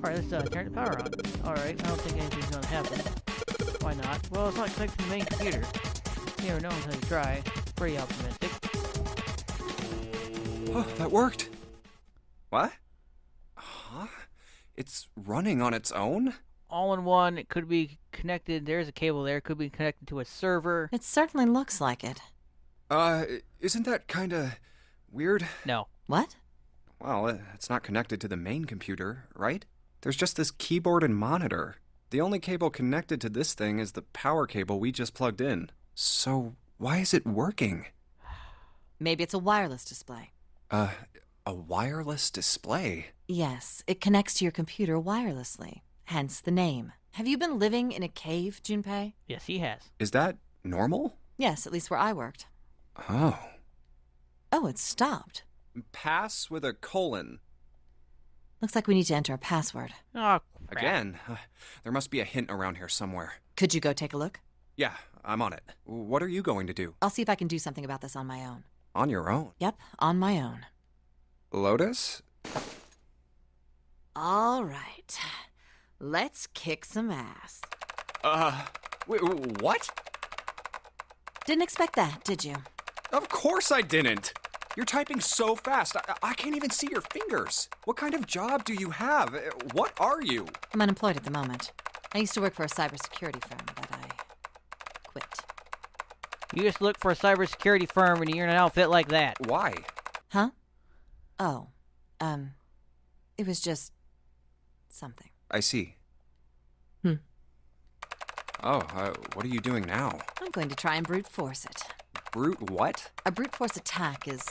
Alright, let's turn the power on. Alright, I don't think anything's gonna happen. Why not? Well, it's not connected to the main computer. You never know until you try. Pretty optimistic.
Oh, that worked. What? Huh? It's running on its own?
All in one, it could be connected. There's a cable there. It could be connected to a server.
It certainly looks like it.
Isn't that kinda weird?
No.
What?
Well, it's not connected to the main computer, right? There's just this keyboard and monitor. The only cable connected to this thing is the power cable we just plugged in. So, why is it working?
Maybe it's a wireless display.
A wireless display?
Yes, it connects to your computer wirelessly. Hence the name. Have you been living in a cave, Junpei?
Yes, he has.
Is that normal?
Yes, at least where I worked.
Oh.
Oh, it stopped.
Pass with a colon.
Looks like we need to enter a password.
Oh, crap.
Again? There must be a hint around here somewhere.
Could you go take a look?
Yeah, I'm on it. What are you going to do?
I'll see if I can do something about this on my own.
On your own?
Yep, on my own.
Lotus?
All right. Let's kick some ass.
Wait, what?
Didn't expect that, did you?
Of course I didn't! You're typing so fast, I can't even see your fingers. What kind of job do you have? What are you?
I'm unemployed at the moment. I used to work for a cybersecurity firm, but I quit.
You just look for a cybersecurity firm and you're in an outfit like that.
Why?
Huh? Oh, it was just something.
I see.
Hmm.
Oh, what are you doing now?
I'm going to try and brute force it.
Brute what?
A brute force attack is...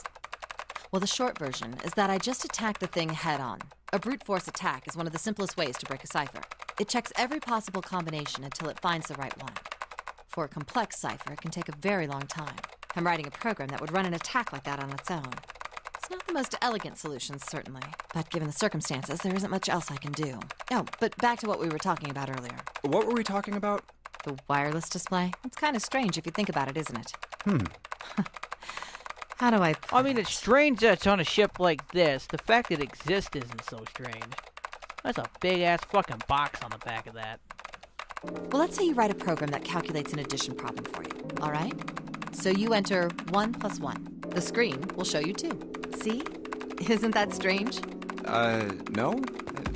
Well, the short version is that I just attack the thing head on. A brute force attack is one of the simplest ways to break a cipher. It checks every possible combination until it finds the right one. For a complex cipher, it can take a very long time. I'm writing a program that would run an attack like that on its own. It's not the most elegant solution, certainly, but given the circumstances, there isn't much else I can do. Oh, but back to what we were talking about earlier.
What were we talking about?
The wireless display? It's kind of strange if you think about it, isn't it? How do I put
I mean, it's strange that it's on a ship like this. The fact that it exists isn't so strange. That's a big-ass fucking box on the back of that.
Well, let's say you write a program that calculates an addition problem for you, all right? So you enter 1 + 1. The screen will show you 2. See? Isn't that strange?
No.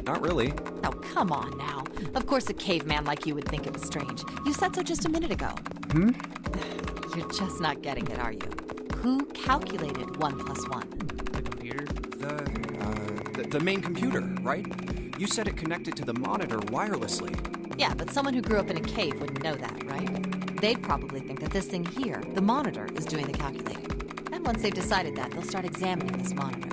Not really.
Oh, come on now. Of course a caveman like you would think it was strange. You said so just a minute ago. You're just not getting it, are you? Who calculated 1 + 1?
The computer?
The main computer, right? You said it connected to the monitor wirelessly.
Yeah, but someone who grew up in a cave wouldn't know that, right? They'd probably think that this thing here, the monitor, is doing the calculating. And once they've decided that, they'll start examining this monitor.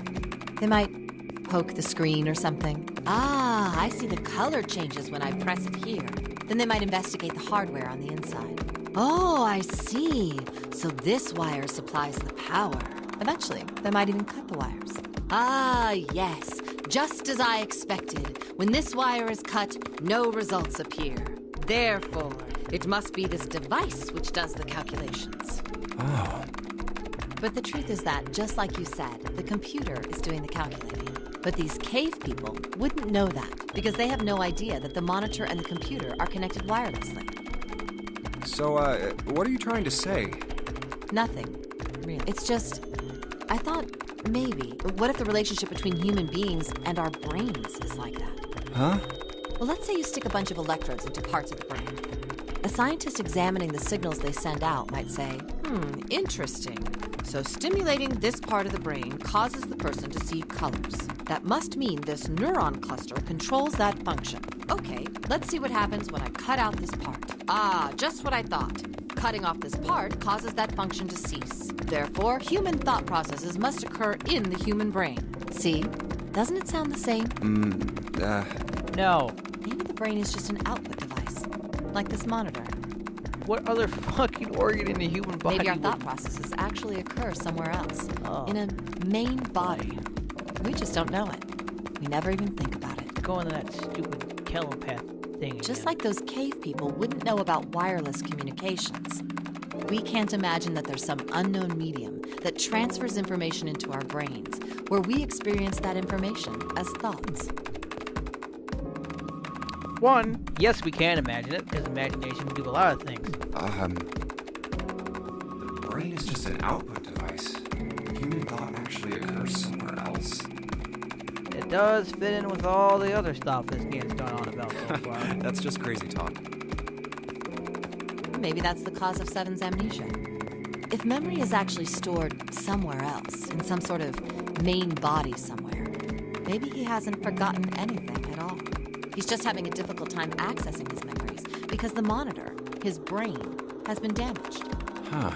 They might poke the screen or something. Ah, I see the color changes when I press it here. Then they might investigate the hardware on the inside. Oh, I see. So this wire supplies the power. Eventually, they might even cut the wires. Ah, yes. Just as I expected. When this wire is cut, no results appear. Therefore, it must be this device which does the calculations.
Oh.
But the truth is that, just like you said, the computer is doing the calculating. But these cave people wouldn't know that, because they have no idea that the monitor and the computer are connected wirelessly.
So, what are you trying to say?
Nothing, really. It's just, I thought maybe, what if the relationship between human beings and our brains is like that?
Huh?
Well, let's say you stick a bunch of electrodes into parts of the brain. A scientist examining the signals they send out might say, interesting. So stimulating this part of the brain causes the person to see colors. That must mean this neuron cluster controls that function. Okay, let's see what happens when I cut out this part. Ah, just what I thought. Cutting off this part causes that function to cease. Therefore, human thought processes must occur in the human brain. See? Doesn't it sound the same?
No.
Maybe the brain is just an output device, like this monitor.
What other fucking organ in the human body?
Maybe our thought processes actually occur somewhere else, in a main body. We just don't know it. We never even think about it.
Go into that stupid telepath thing
Just
again.
like those cave people wouldn't know about wireless communications. We can't imagine that there's some unknown medium that transfers information into our brains, where we experience that information as thoughts.
One, yes, we can imagine it, because imagination can do a lot of things.
The brain is just an output device. Human thought actually occurs somewhere else.
It does fit in with all the other stuff this game's gone on about so far.
That's just crazy talk.
Maybe that's the cause of Seven's amnesia. If memory is actually stored somewhere else, in some sort of main body somewhere, maybe he hasn't forgotten anything at all. He's just having a difficult time accessing his memories because the monitor, his brain, has been damaged.
Huh.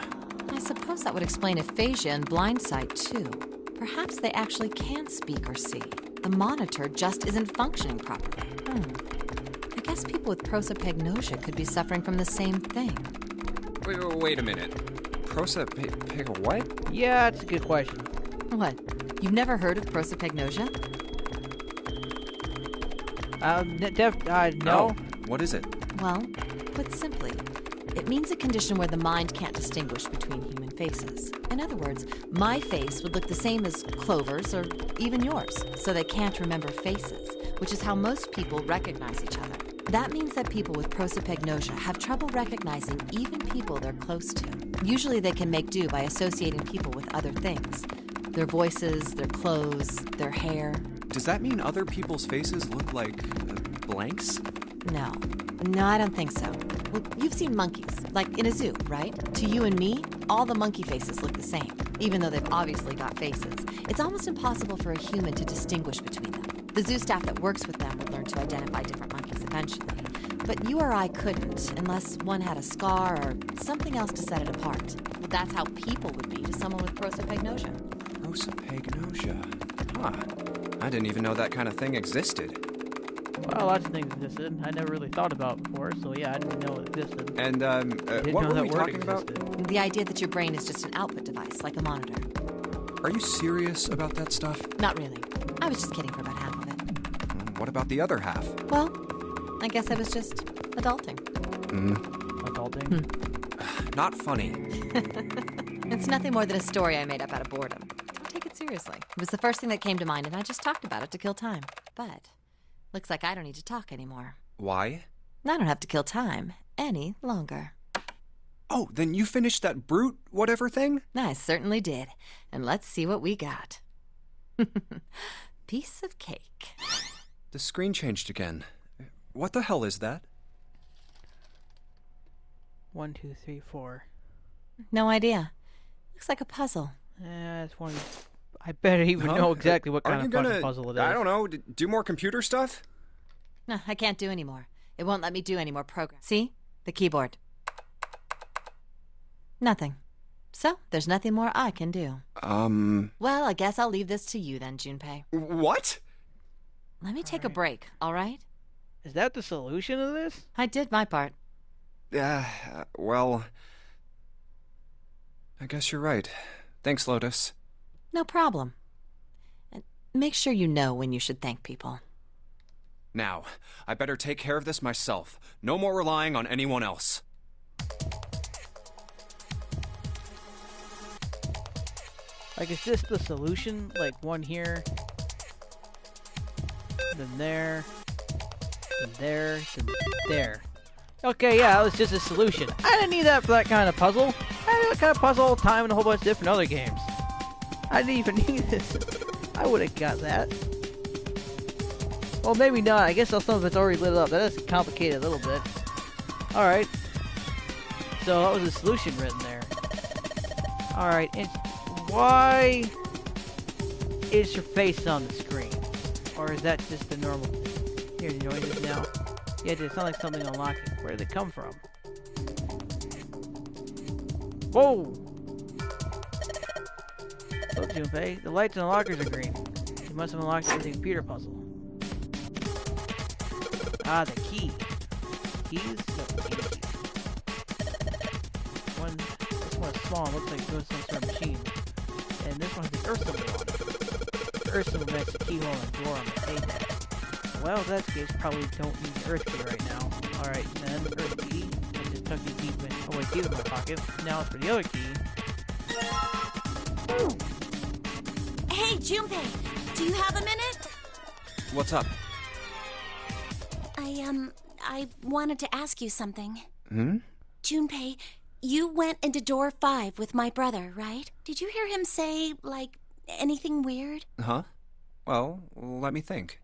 I suppose that would explain aphasia and blindsight, too. Perhaps they actually can speak or see. The monitor just isn't functioning properly. I guess people with prosopagnosia could be suffering from the same thing.
Wait a minute. What?
Yeah, that's a good question.
What? You've never heard of prosopagnosia?
No.
What is it?
Well, put simply, it means a condition where the mind can't distinguish between human faces. In other words, my face would look the same as Clover's or even yours, so they can't remember faces, which is how most people recognize each other. That means that people with prosopagnosia have trouble recognizing even people they're close to. Usually they can make do by associating people with other things. Their voices, their clothes, their hair.
Does that mean other people's faces look like blanks?
No, I don't think so. Well, you've seen monkeys, like in a zoo, right? To you and me, all the monkey faces look the same, even though they've obviously got faces. It's almost impossible for a human to distinguish between them. The zoo staff that works with them would learn to identify different monkeys eventually. But you or I couldn't, unless one had a scar or something else to set it apart. Well, that's how people would be to someone with prosopagnosia.
Prosopagnosia. Huh. I didn't even know that kind of thing existed.
Well, lots of things existed. I never really thought about before, so yeah, I didn't know it existed.
And,
Didn't
what
know
were
that
we
word
talking about?
existed.
The idea that your brain is just an output device, like a monitor.
Are you serious about that stuff?
Not really. I was just kidding for about half of it.
What about the other half?
Well, I guess I was just adulting.
Adulting.
Not funny.
It's nothing more than a story I made up out of boredom. Don't take it seriously. It was the first thing that came to mind, and I just talked about it to kill time. But looks like I don't need to talk anymore.
Why?
I don't have to kill time any longer.
Oh, then you finished that brute whatever thing?
I certainly did. And let's see what we got. Piece of cake.
The screen changed again. What the hell is that?
1, 2, 3, 4.
No idea. Looks like a puzzle.
That's one. I better even
Huh?
know exactly what
Are
kind
you
of
gonna,
fucking puzzle it is.
I don't know, do more computer stuff?
No, I can't do anymore. It won't let me do any more programs. See? The keyboard. Nothing. So, there's nothing more I can do.
Well,
I guess I'll leave this to you then, Junpei.
What?
Let me take a break, all right?
Is that the solution to this?
I did my part.
Well, I guess you're right. Thanks, Lotus.
No problem. And make sure you know when you should thank people.
Now, I better take care of this myself. No more relying on anyone else.
Like, is this the solution? Like, one here, then there, then there, then there. Okay, yeah, that was just a solution. I didn't need that for that kind of puzzle. I had that kind of puzzle all the time in a whole bunch of different other games. I didn't even need this. I would have got that. Well, maybe not. I guess some of it's already lit up. That is complicated a little bit. Alright. So that was a solution written there. Alright, and why is her face on the screen? Or is that just the normal thing? Hear the noises now? Yeah, it sounds like something unlocking. Where did it come from? Whoa! Look, Junpei, the lights in the lockers are green. You must have unlocked the computer puzzle. Ah, the key. Keys? No, keys. This one's small, looks like it's doing some sort of machine. And this one has the earth symbol on it. The earth symbol matches the keyhole and door on the page. Well, that's the case, probably don't need the earth key right now. Alright, then, earth key. I just tucked it deep in. Oh wait, keep it in my pocket. Now it's for the other key.
Hey, Junpei, do you have a minute?
What's up?
I wanted to ask you something.
Hmm?
Junpei, you went into door 5 with my brother, right? Did you hear him say, like, anything weird?
Huh? Well, let me think.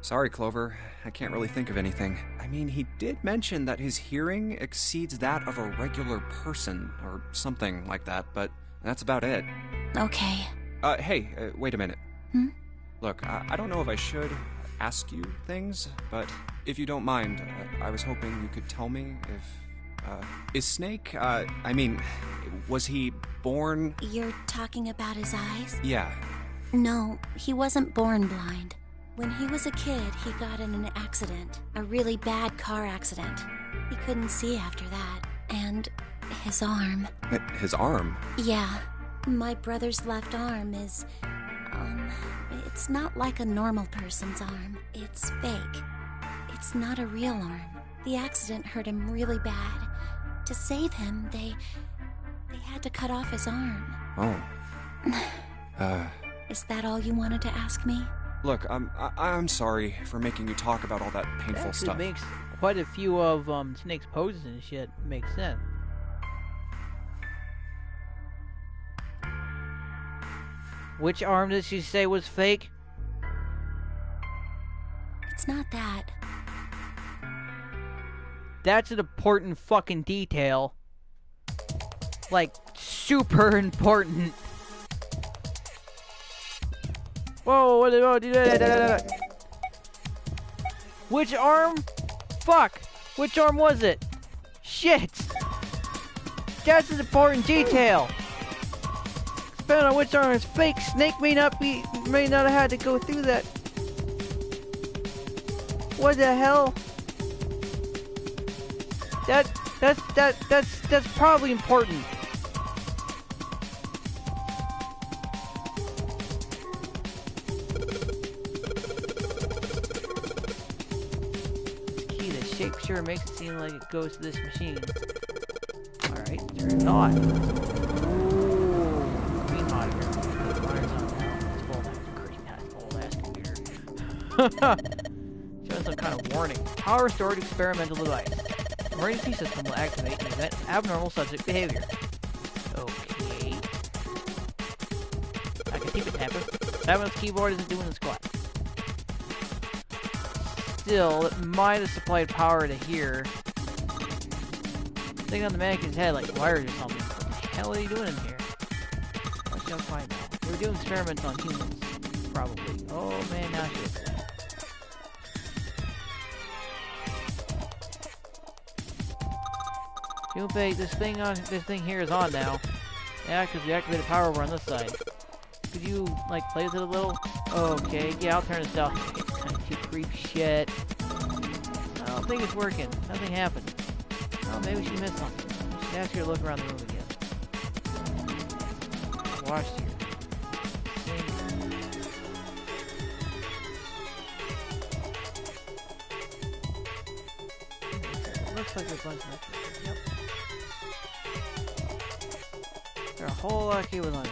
Sorry, Clover. I can't really think of anything. I mean, he did mention that his hearing exceeds that of a regular person, or something like that, but that's about it.
Okay.
Hey, wait a minute.
Hmm?
Look, I don't know if I should ask you things, but if you don't mind, I was hoping you could tell me if, is Snake, was he born...
You're talking about his eyes?
Yeah.
No, he wasn't born blind. When he was a kid, he got in an accident. A really bad car accident. He couldn't see after that. And his arm.
His arm?
Yeah. My brother's left arm is... it's not like a normal person's arm. It's fake. It's not a real arm. The accident hurt him really bad. To save him, they had to cut off his arm.
Oh.
Is that all you wanted to ask me?
Look, I'm sorry for making you talk about all that painful stuff.
It makes quite a few of Snake's poses and shit make sense. Which arm did she say was fake?
It's not that.
That's an important fucking detail. Like, super important. Whoa, which arm? Fuck. Which arm was it? Shit. That's an important detail. Depending on which arm is fake, Snake may not have had to go through that. What the hell? That's probably important. This key, the shape sure makes it seem like it goes to this machine. Alright, turn it on. Ooh, green monitor. The monitor's on now. It's full of green, that's old ass computer. Shows some kind of warning. Power restored to experimental device. Emergency system will activate in the event of abnormal subject behavior. Okay. I can keep it tapping. That keyboard isn't doing the squat. Still, it might have supplied power to here. Thing on the mannequin's head, like wires or something. What the hell are you doing in here? Let's go find out. They were doing experiments on humans. Probably. Oh man, now she looks sad. Junpei, this thing here is on now. Yeah, because we activated power over on this side. Could you, like, play with it a little? Okay, yeah, I'll turn this down. It's kind of too creep shit. I don't think it's working. Nothing happened. Oh, maybe she missed something. I should ask her to look around the room again. Watch here. Looks like a bunch of... Yep. There are a whole lot of cables on it.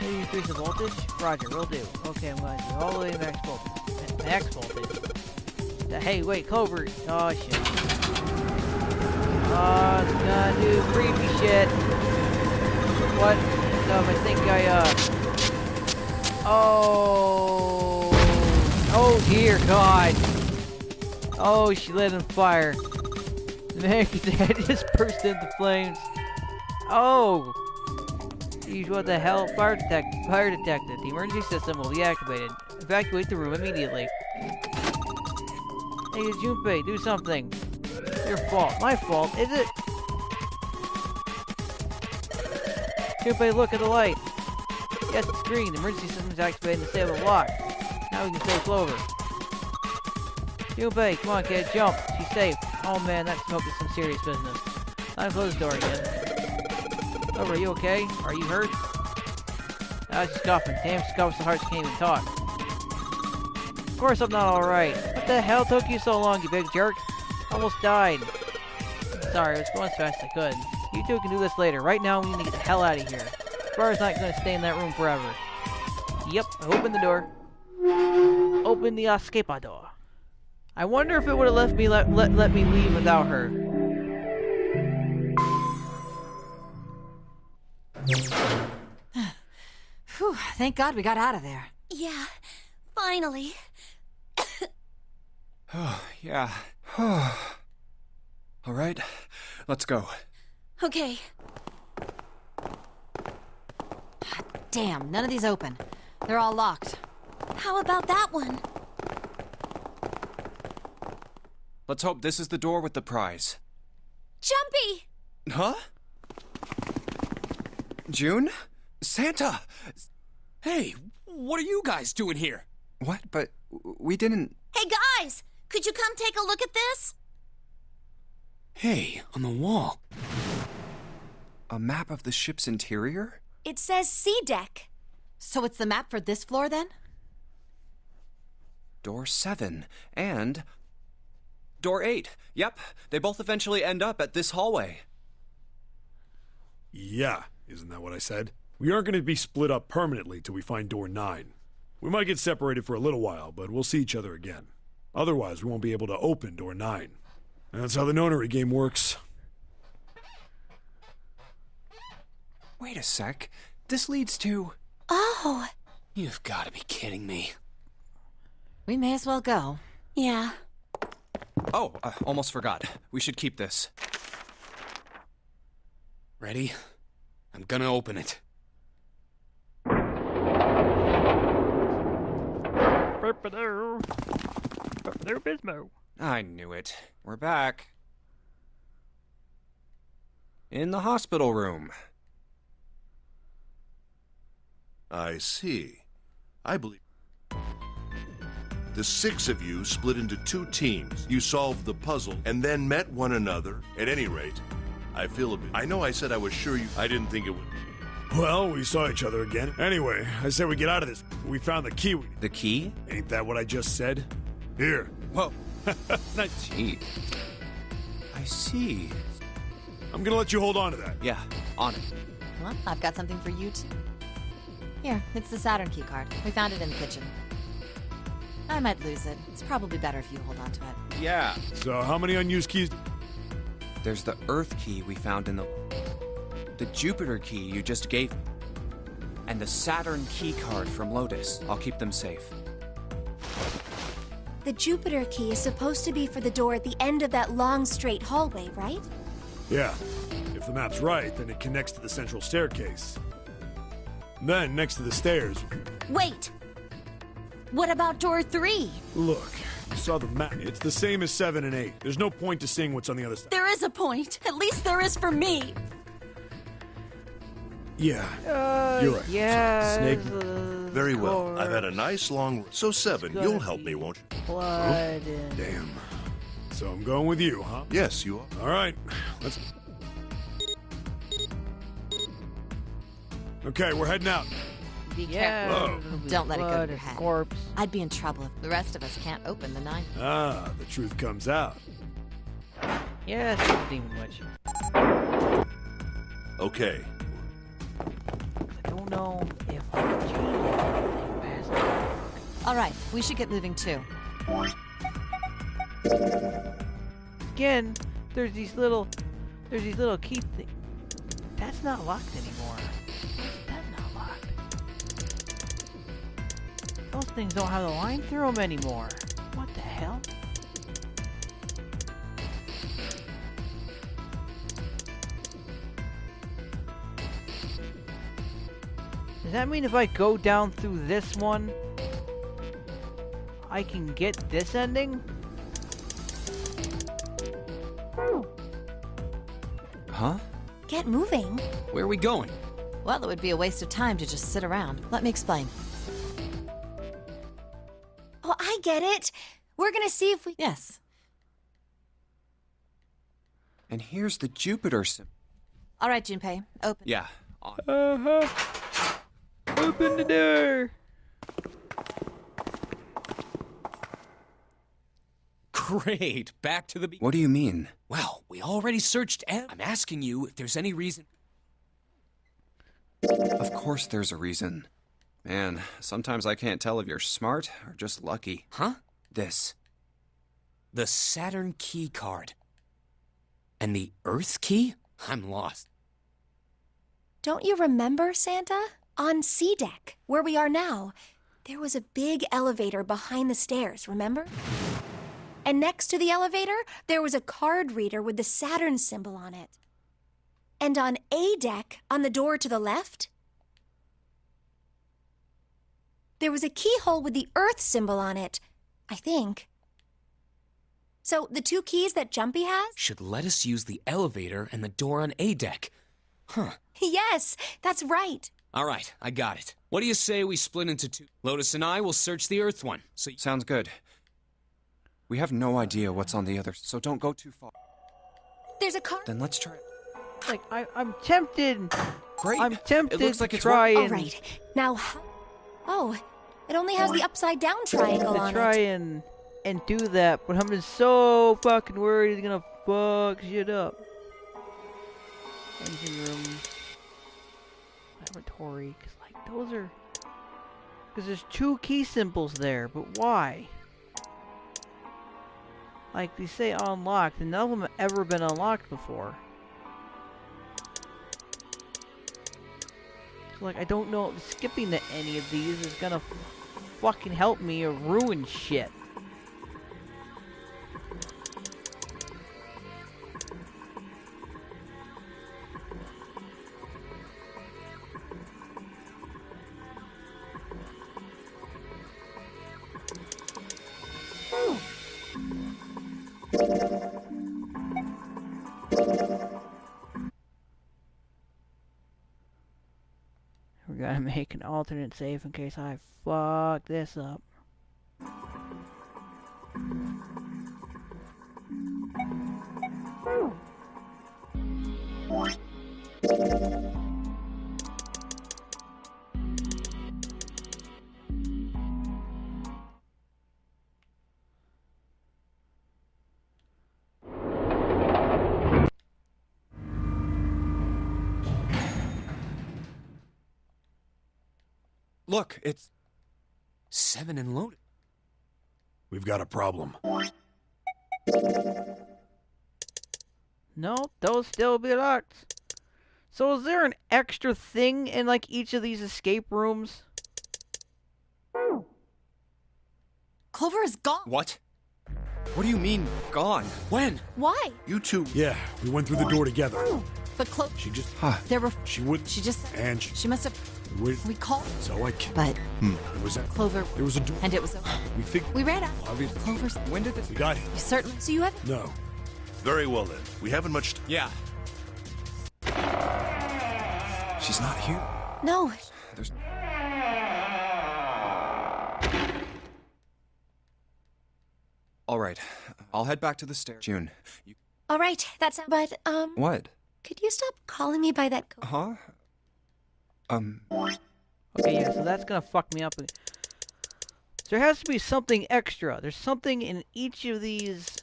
Maybe increase the voltage? Roger, will do. Okay, I'm going to do all the way to max voltage. Max voltage. Hey, wait, Clover. Oh, shit. Oh, it's gonna do creepy shit. What? No, I think I, Oh. Oh, Oh dear God! Oh, she lit on fire. The mannequin's head just burst into flames. Oh! Geez, what the hell? Fire detected. The emergency system will be activated. Evacuate the room immediately. Hey, Junpei, do something. Your fault. My fault, is it? Junpei, look at the light. Yes, it's green. The emergency system is activated and stable locked. Now we can save Clover. Junpei, come on, kid, jump. She's safe. Oh man, that smoke is some serious business. Time to close the door again. Clover, are you okay? Are you hurt? Ah, she's coughing. Damn, scuffs the hearts can't even talk. Of course I'm not alright. What the hell took you so long, you big jerk? Almost died. Sorry, I was going as fast as I could. You two can do this later. Right now, we need to get the hell out of here. Spar's not going to stay in that room forever. Yep, I opened the door. Open the escapador. I wonder if it would have let me leave without her.
Whew, thank God we got out of there.
Yeah, finally.
Oh, yeah. All right, let's go.
Okay.
Damn, none of these open. They're all locked.
How about that one?
Let's hope this is the door with the prize.
Jumpy!
Huh? June? Santa!
Hey, what are you guys doing here?
What? But we didn't...
Hey guys! Could you come take a look at this?
Hey, on the wall.
A map of the ship's interior?
It says C deck.
So it's the map for this floor, then?
Door 7. And... Door 8. Yep, they both eventually end up at this hallway.
Yeah, isn't that what I said? We aren't going to be split up permanently till we find door 9. We might get separated for a little while, but we'll see each other again. Otherwise, we won't be able to open door 9. That's how the nonary game works.
Wait a sec. This leads to...
Oh.
You've got to be kidding me.
We may as well go.
Yeah.
Oh, almost forgot. We should keep this.
Ready? I'm gonna open it.
I knew it. We're back. In the hospital room.
I see. I believe... The 6 of you split into 2 teams. You solved the puzzle and then met one another. At any rate, I feel a bit... I know I said I was sure you... I didn't think it would...
Well, we saw each other again. Anyway, I said we get out of this. We found the key.
The key?
Ain't that what I just said? Here.
Whoa. Gee. I see.
I'm gonna let you hold on to that.
Yeah, on it.
Well, I've got something for you, too. Here, it's the Saturn key card. We found it in the kitchen. I might lose it. It's probably better if you hold on to it.
Yeah.
So, how many unused keys?
There's the Earth key we found in the Jupiter key you just gave me. And the Saturn key card from Lotus. I'll keep them safe.
The Jupiter key is supposed to be for the door at the end of that long, straight hallway, right?
Yeah. If the map's right, then it connects to the central staircase. Then, next to the stairs...
Wait! What about door 3?
Look, you saw the map. It's the same as 7 and 8. There's no point to seeing what's on the other side.
There is a point. At least there is for me.
Yeah, you're right.
Yeah.
Snake.
Very well. I've had a nice long... So 7, you'll help me, won't you?
Blood and...
Damn. So I'm going with you, huh?
Yes, you are.
All right, let's... Okay, we're heading out.
Be
Yeah.
careful.
Whoa.
Don't let it go to
Blood
your
and
head.
corpse.
I'd be in trouble if the rest of us can't open the 9.
Ah, the truth comes out.
Yeah, it's not even much.
Okay.
I don't know if I can change anything
All right, we should get moving, too.
Again, there's these little key things. That's not locked anymore. That's not locked. Those things don't have the line through them anymore. What the hell? Does that mean if I go down through this one, I can get this ending?
Huh?
Get moving.
Where are we going?
Well, it would be a waste of time to just sit around. Let me explain.
Oh, I get it. We're gonna see if we...
Yes.
And here's the Jupiter symbol.
All right, Junpei, open.
Yeah. On.
Uh-huh. Open the door.
Great. Back to the beginning.
What do you mean?
Well, we already searched I'm asking you if there's any reason.
Of course there's a reason. Man, sometimes I can't tell if you're smart or just lucky.
Huh?
This.
The Saturn key card. And the Earth key? I'm lost.
Don't you remember, Santa? On C deck, where we are now, there was a big elevator behind the stairs, remember? And next to the elevator, there was a card reader with the Saturn symbol on it. And on A deck, on the door to the left, there was a keyhole with the Earth symbol on it, I think. So the two keys that Jumpy has?
Should let us use the elevator and the door on A deck. Huh.
Yes, that's right.
All right, I got it. What do you say we split into two? Lotus and I will search the Earth one. So
Sounds good. We have no idea what's on the other, so don't go too far.
There's a car.
Then let's try it.
Like, I'm tempted.
Great.
I'm tempted
It looks like
to
it's
try
All
and...
right. Now, oh, it only has the upside down triangle
to
on
try
it.
and do that, but I'm just so fucking worried he's gonna fuck shit up. Engine room, laboratory, cause like those are, cause there's two key symbols there, but why? Like they say unlocked, and none of them have ever been unlocked before. So like I don't know if skipping to any of these is gonna fucking help me or ruin shit. We gotta make an alternate save in case I fuck this up.
Look, it's
7 and loaded.
We've got a problem.
No, those still be locked. So is there an extra thing in like each of these escape rooms?
Clover is gone.
what? What do you mean gone?
When?
Why?
You two.
Yeah, we went through the door together.
But Clover,
She just...
Huh?
there were.
She would...
She just.
And
She must have.
we...
We called.
So I... Can,
But
there was a...
Clover.
There was a door.
And it was.
We figured...
We ran out.
Obviously.
Clover's.
When did this?
We got him.
You certainly.
So you haven't.
No.
Very well then. We haven't much.
Yeah.
She's not here.
No.
There's. All right, I'll head back to the stairs. June, you...
All right, that's. But
What?
could you stop calling me by that?
Huh?
Okay, yeah, so that's gonna fuck me up. So there has to be something extra. There's something in each of these.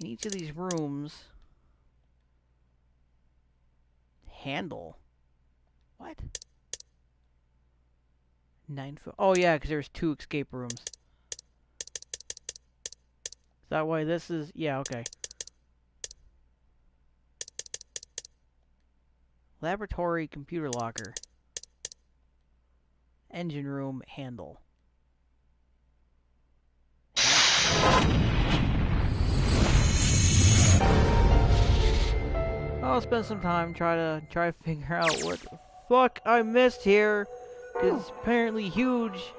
In each of these rooms. Handle. What? 9 foot. Oh yeah, because there's 2 escape rooms. Is that why this is? Yeah, okay. Laboratory computer locker. engine room handle. I'll spend some time try to figure out what the fuck I missed here. 'Cause it's apparently huge.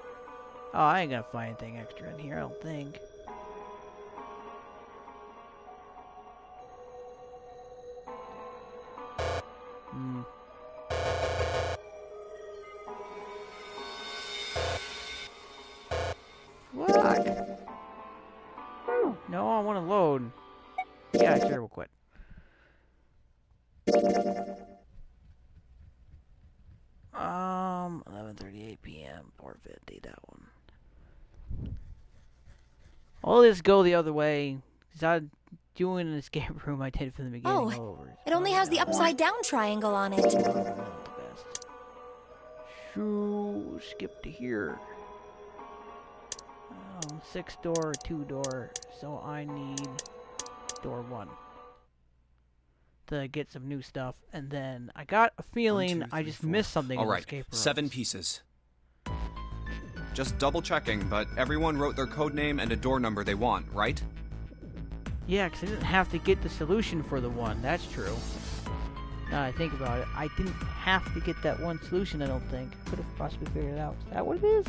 Oh, I ain't gonna find anything extra in here, I don't think. Fuck. No, I want to load. Yeah, sure, we'll quit. Um, 11:38 p.m. 4:50. That one. I'll just go the other way. Cause I'm doing an escape room I did from the beginning
Oh,
all over.
it only has the upside down triangle on it.
Not the best. So skip to here. 6-door, 2-door. So I need door 1 to get some new stuff, and then I got a feeling
1, 2,
I
3,
just
4.
missed something in the
Alright,
escape room.
7 pieces. Just double checking, but everyone wrote their code name and a door number they want, right?
Yeah, because I didn't have to get the solution for the one. That's true. Now I think about it, I didn't have to get that one solution, I don't think. Could have possibly figured it out. Is that what it is?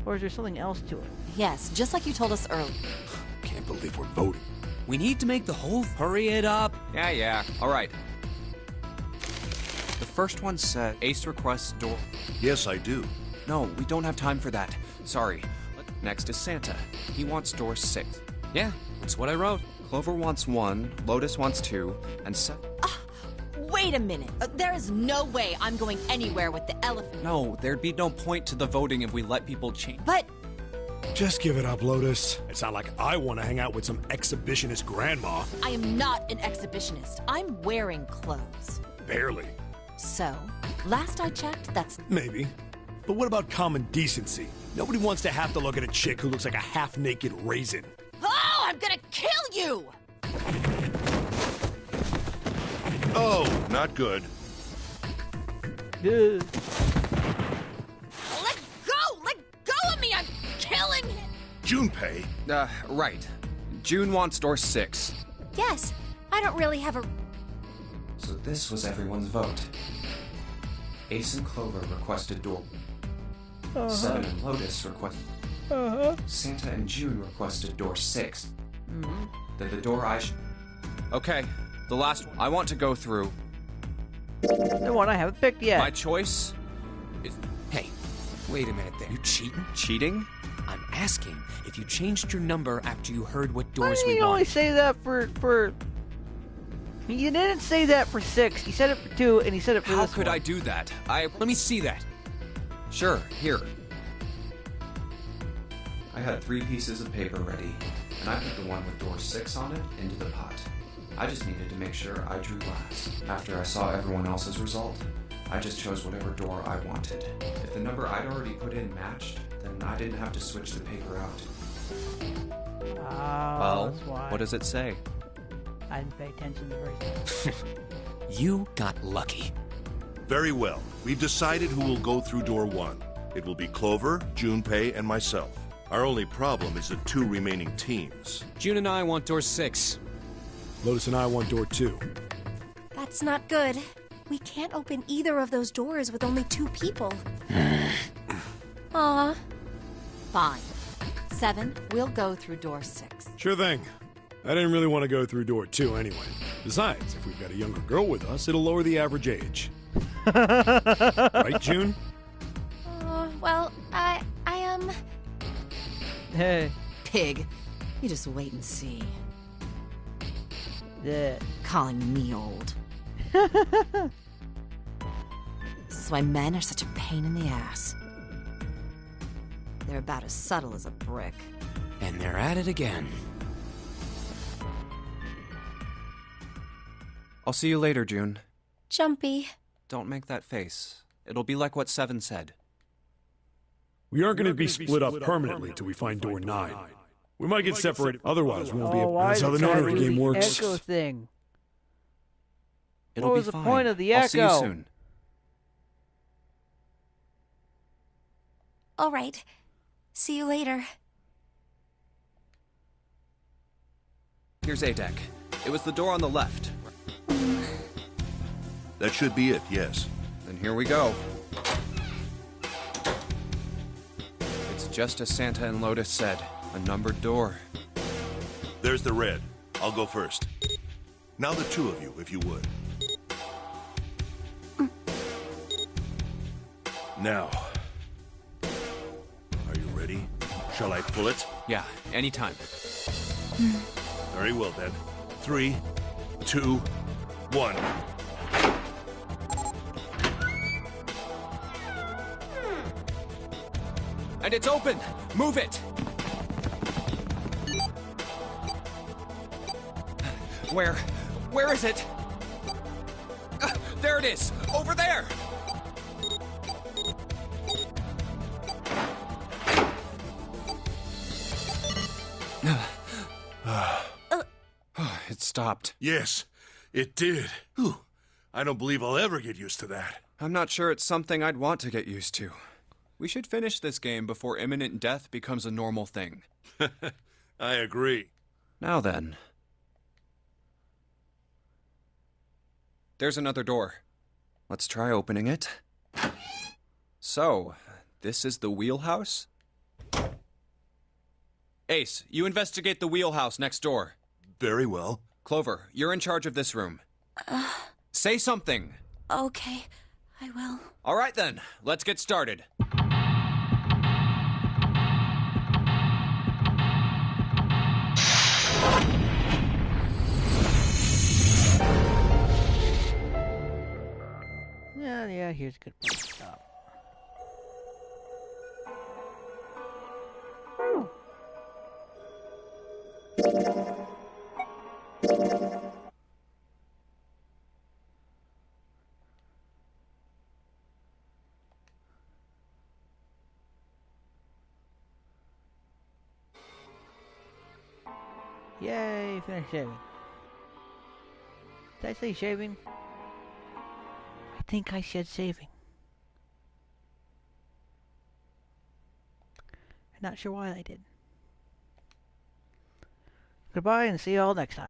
Or is there something else to it?
Yes, just like you told us earlier.
Can't believe we're voting.
We need to make the whole... Hurry it up!
Yeah. Alright. The first one said Ace requests door...
Yes, I do.
No, we don't have time for that. Sorry. Next is Santa. He wants door 6.
Yeah, that's what I wrote.
Clover wants 1, Lotus wants 2, and
Wait a minute. There is no way I'm going anywhere with the elephant.
No, there'd be no point to the voting if we let people change.
But
Just give it up, Lotus. It's not like I want to hang out with some exhibitionist grandma.
I am not an exhibitionist. I'm wearing clothes.
Barely.
So, last I checked, that's...
Maybe. But what about common decency? Nobody wants to have to look at a chick who looks like a half-naked raisin.
Oh, I'm gonna kill you!
Oh, not good.
Ugh.
Let go! Let go of me! I'm killing him!
Junpei,
Right. June wants door 6.
Yes, I don't really have a...
So this was everyone's vote. Ace and Clover requested door. 7 and Lotus requested. Santa and June requested door 6. Then the door I Okay, the last one. I want to go through.
The one I haven't picked yet.
My choice is
Hey, wait a minute there. You cheating?
cheating.
I'm asking if you changed your number after you heard what
Why
doors
did
we
he only
want.
say that for... He didn't say that for 6. He said it for 2, and he said it for
How
this
could
one.
I do that?
Let me see that.
Sure, here. I had 3 pieces of paper ready, and I put the one with door 6 on it into the pot. I just needed to make sure I drew last. After I saw everyone else's result, I just chose whatever door I wanted. If the number I'd already put in matched, then I didn't have to switch the paper out.
Oh,
Well,
that's why.
what does it say?
I didn't pay attention the first time.
You got lucky.
very well. We've decided who will go through door 1. It will be Clover, Junpei, and myself. Our only problem is the 2 remaining teams.
June and I want door 6.
Lotus and I want door 2.
That's not good. We can't open either of those doors with only 2 people. Aw.
Fine. 7, we'll go through door 6.
Sure thing. I didn't really want to go through door 2 anyway. Besides, if we've got a younger girl with us, it'll lower the average age. Right, June?
Well, I
Hey.
Pig. You just wait and see.
Yeah.
Calling me old. This is why men are such a pain in the ass. They're about as subtle as a brick.
And they're at it again.
I'll see you later, June.
Jumpy.
Don't make that face. It'll be like what 7 said.
We aren't going to be split up permanently till we find door 9. We might get separated, otherwise we won't be
Oh,
able...
why
That's how the
does it
Nonary
do
game
the
works.
echo thing?
It'll
What
be
was the
fine.
point of the
I'll see you
echo?
soon.
All right. See you later.
Here's A deck. It was the door on the left.
That should be it, yes.
Then here we go. It's just as Santa and Lotus said, a numbered door.
There's the red. I'll go first. Now the two of you, if you would. Now. Are you ready? Shall I pull it?
Yeah, anytime.
Very well then. 3, 2, 1.
And it's open! Move it! Where is it? There it is! Over there! It stopped.
Yes, it did. Whew. I don't believe I'll ever get used to that.
I'm not sure it's something I'd want to get used to. We should finish this game before imminent death becomes a normal thing.
I agree.
Now then. There's another door. Let's try opening it. So, this is the wheelhouse? Ace, you investigate the wheelhouse next door.
Very well.
Clover, you're in charge of this room. Say something.
Okay, I will.
All right then, let's get started.
Yeah, here's a good place to stop. Yay, finished shaving. Did I say shaving? I think I said saving. I'm not sure why I did. Goodbye and see you all next time.